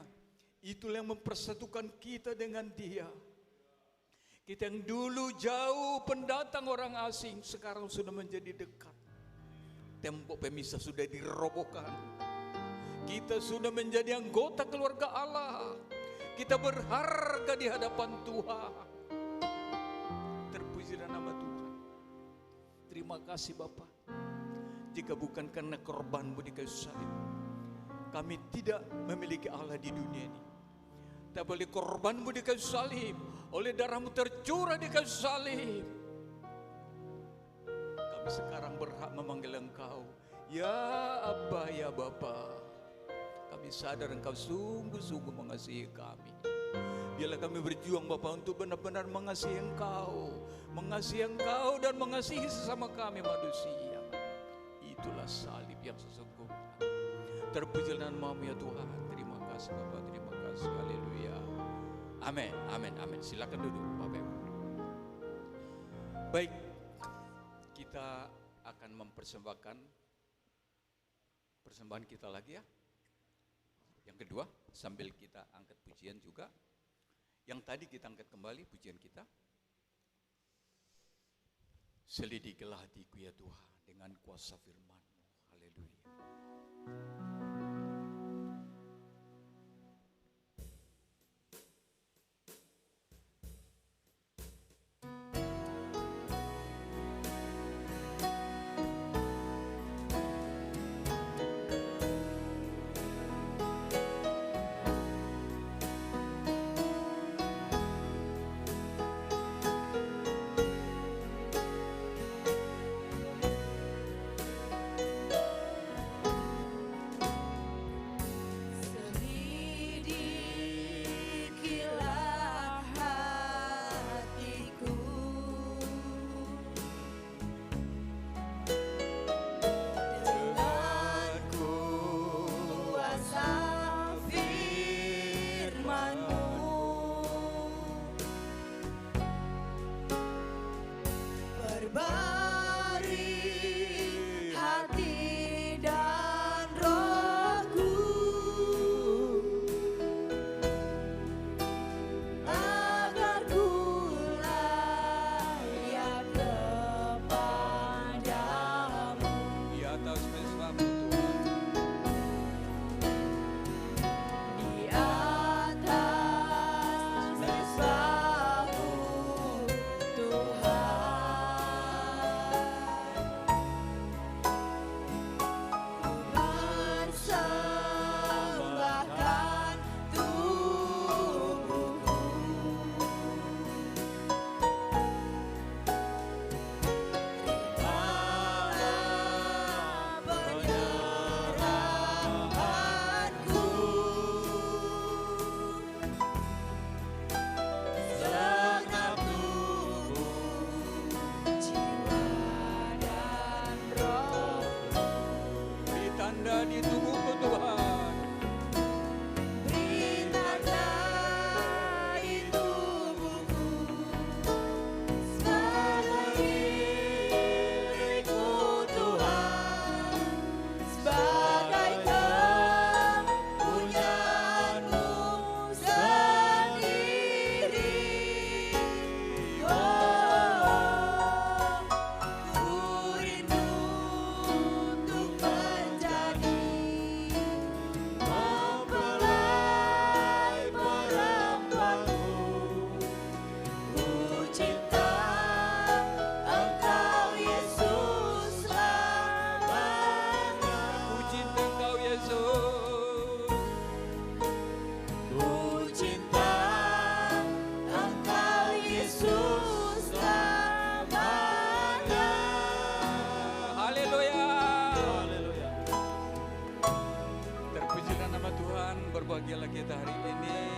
S1: Itulah yang mempersatukan kita dengan Dia. Kita yang dulu jauh pendatang orang asing, sekarang sudah menjadi dekat. Tembok pemisah sudah dirobohkan. Kita sudah menjadi anggota keluarga Allah. Kita berharga di hadapan Tuhan. Terpujilah nama Tuhan.
S4: terima kasih Bapa. Jika bukan karena korban-Mu di kayu salib, kami tidak memiliki Allah di dunia ini. Tapi oleh korban-Mu di kayu salib, oleh darah-Mu tercurah di kayu salib, kami sekarang berhak memanggil Engkau, ya Abba, ya Bapa. Kami sadar Engkau sungguh-sungguh mengasihi kami. Biarlah kami berjuang Bapa untuk benar-benar mengasihi Engkau dan mengasihi sesama kami manusia. Itulah salib yang sesungguhnya. Terpujilah nama-Mu ya Tuhan. Terima kasih Bapa, terima kasih. Haleluya. Amin, amin, amin. Silakan duduk Bapak Ibu. Baik, kita akan mempersembahkan persembahan kita lagi ya. Yang kedua, sambil kita angkat pujian juga. Yang tadi kita angkat kembali pujian kita. Selidikilah hatiku ya Tuhan dengan kuasa firman-Mu. Haleluya. Berbahagialah kita hari ini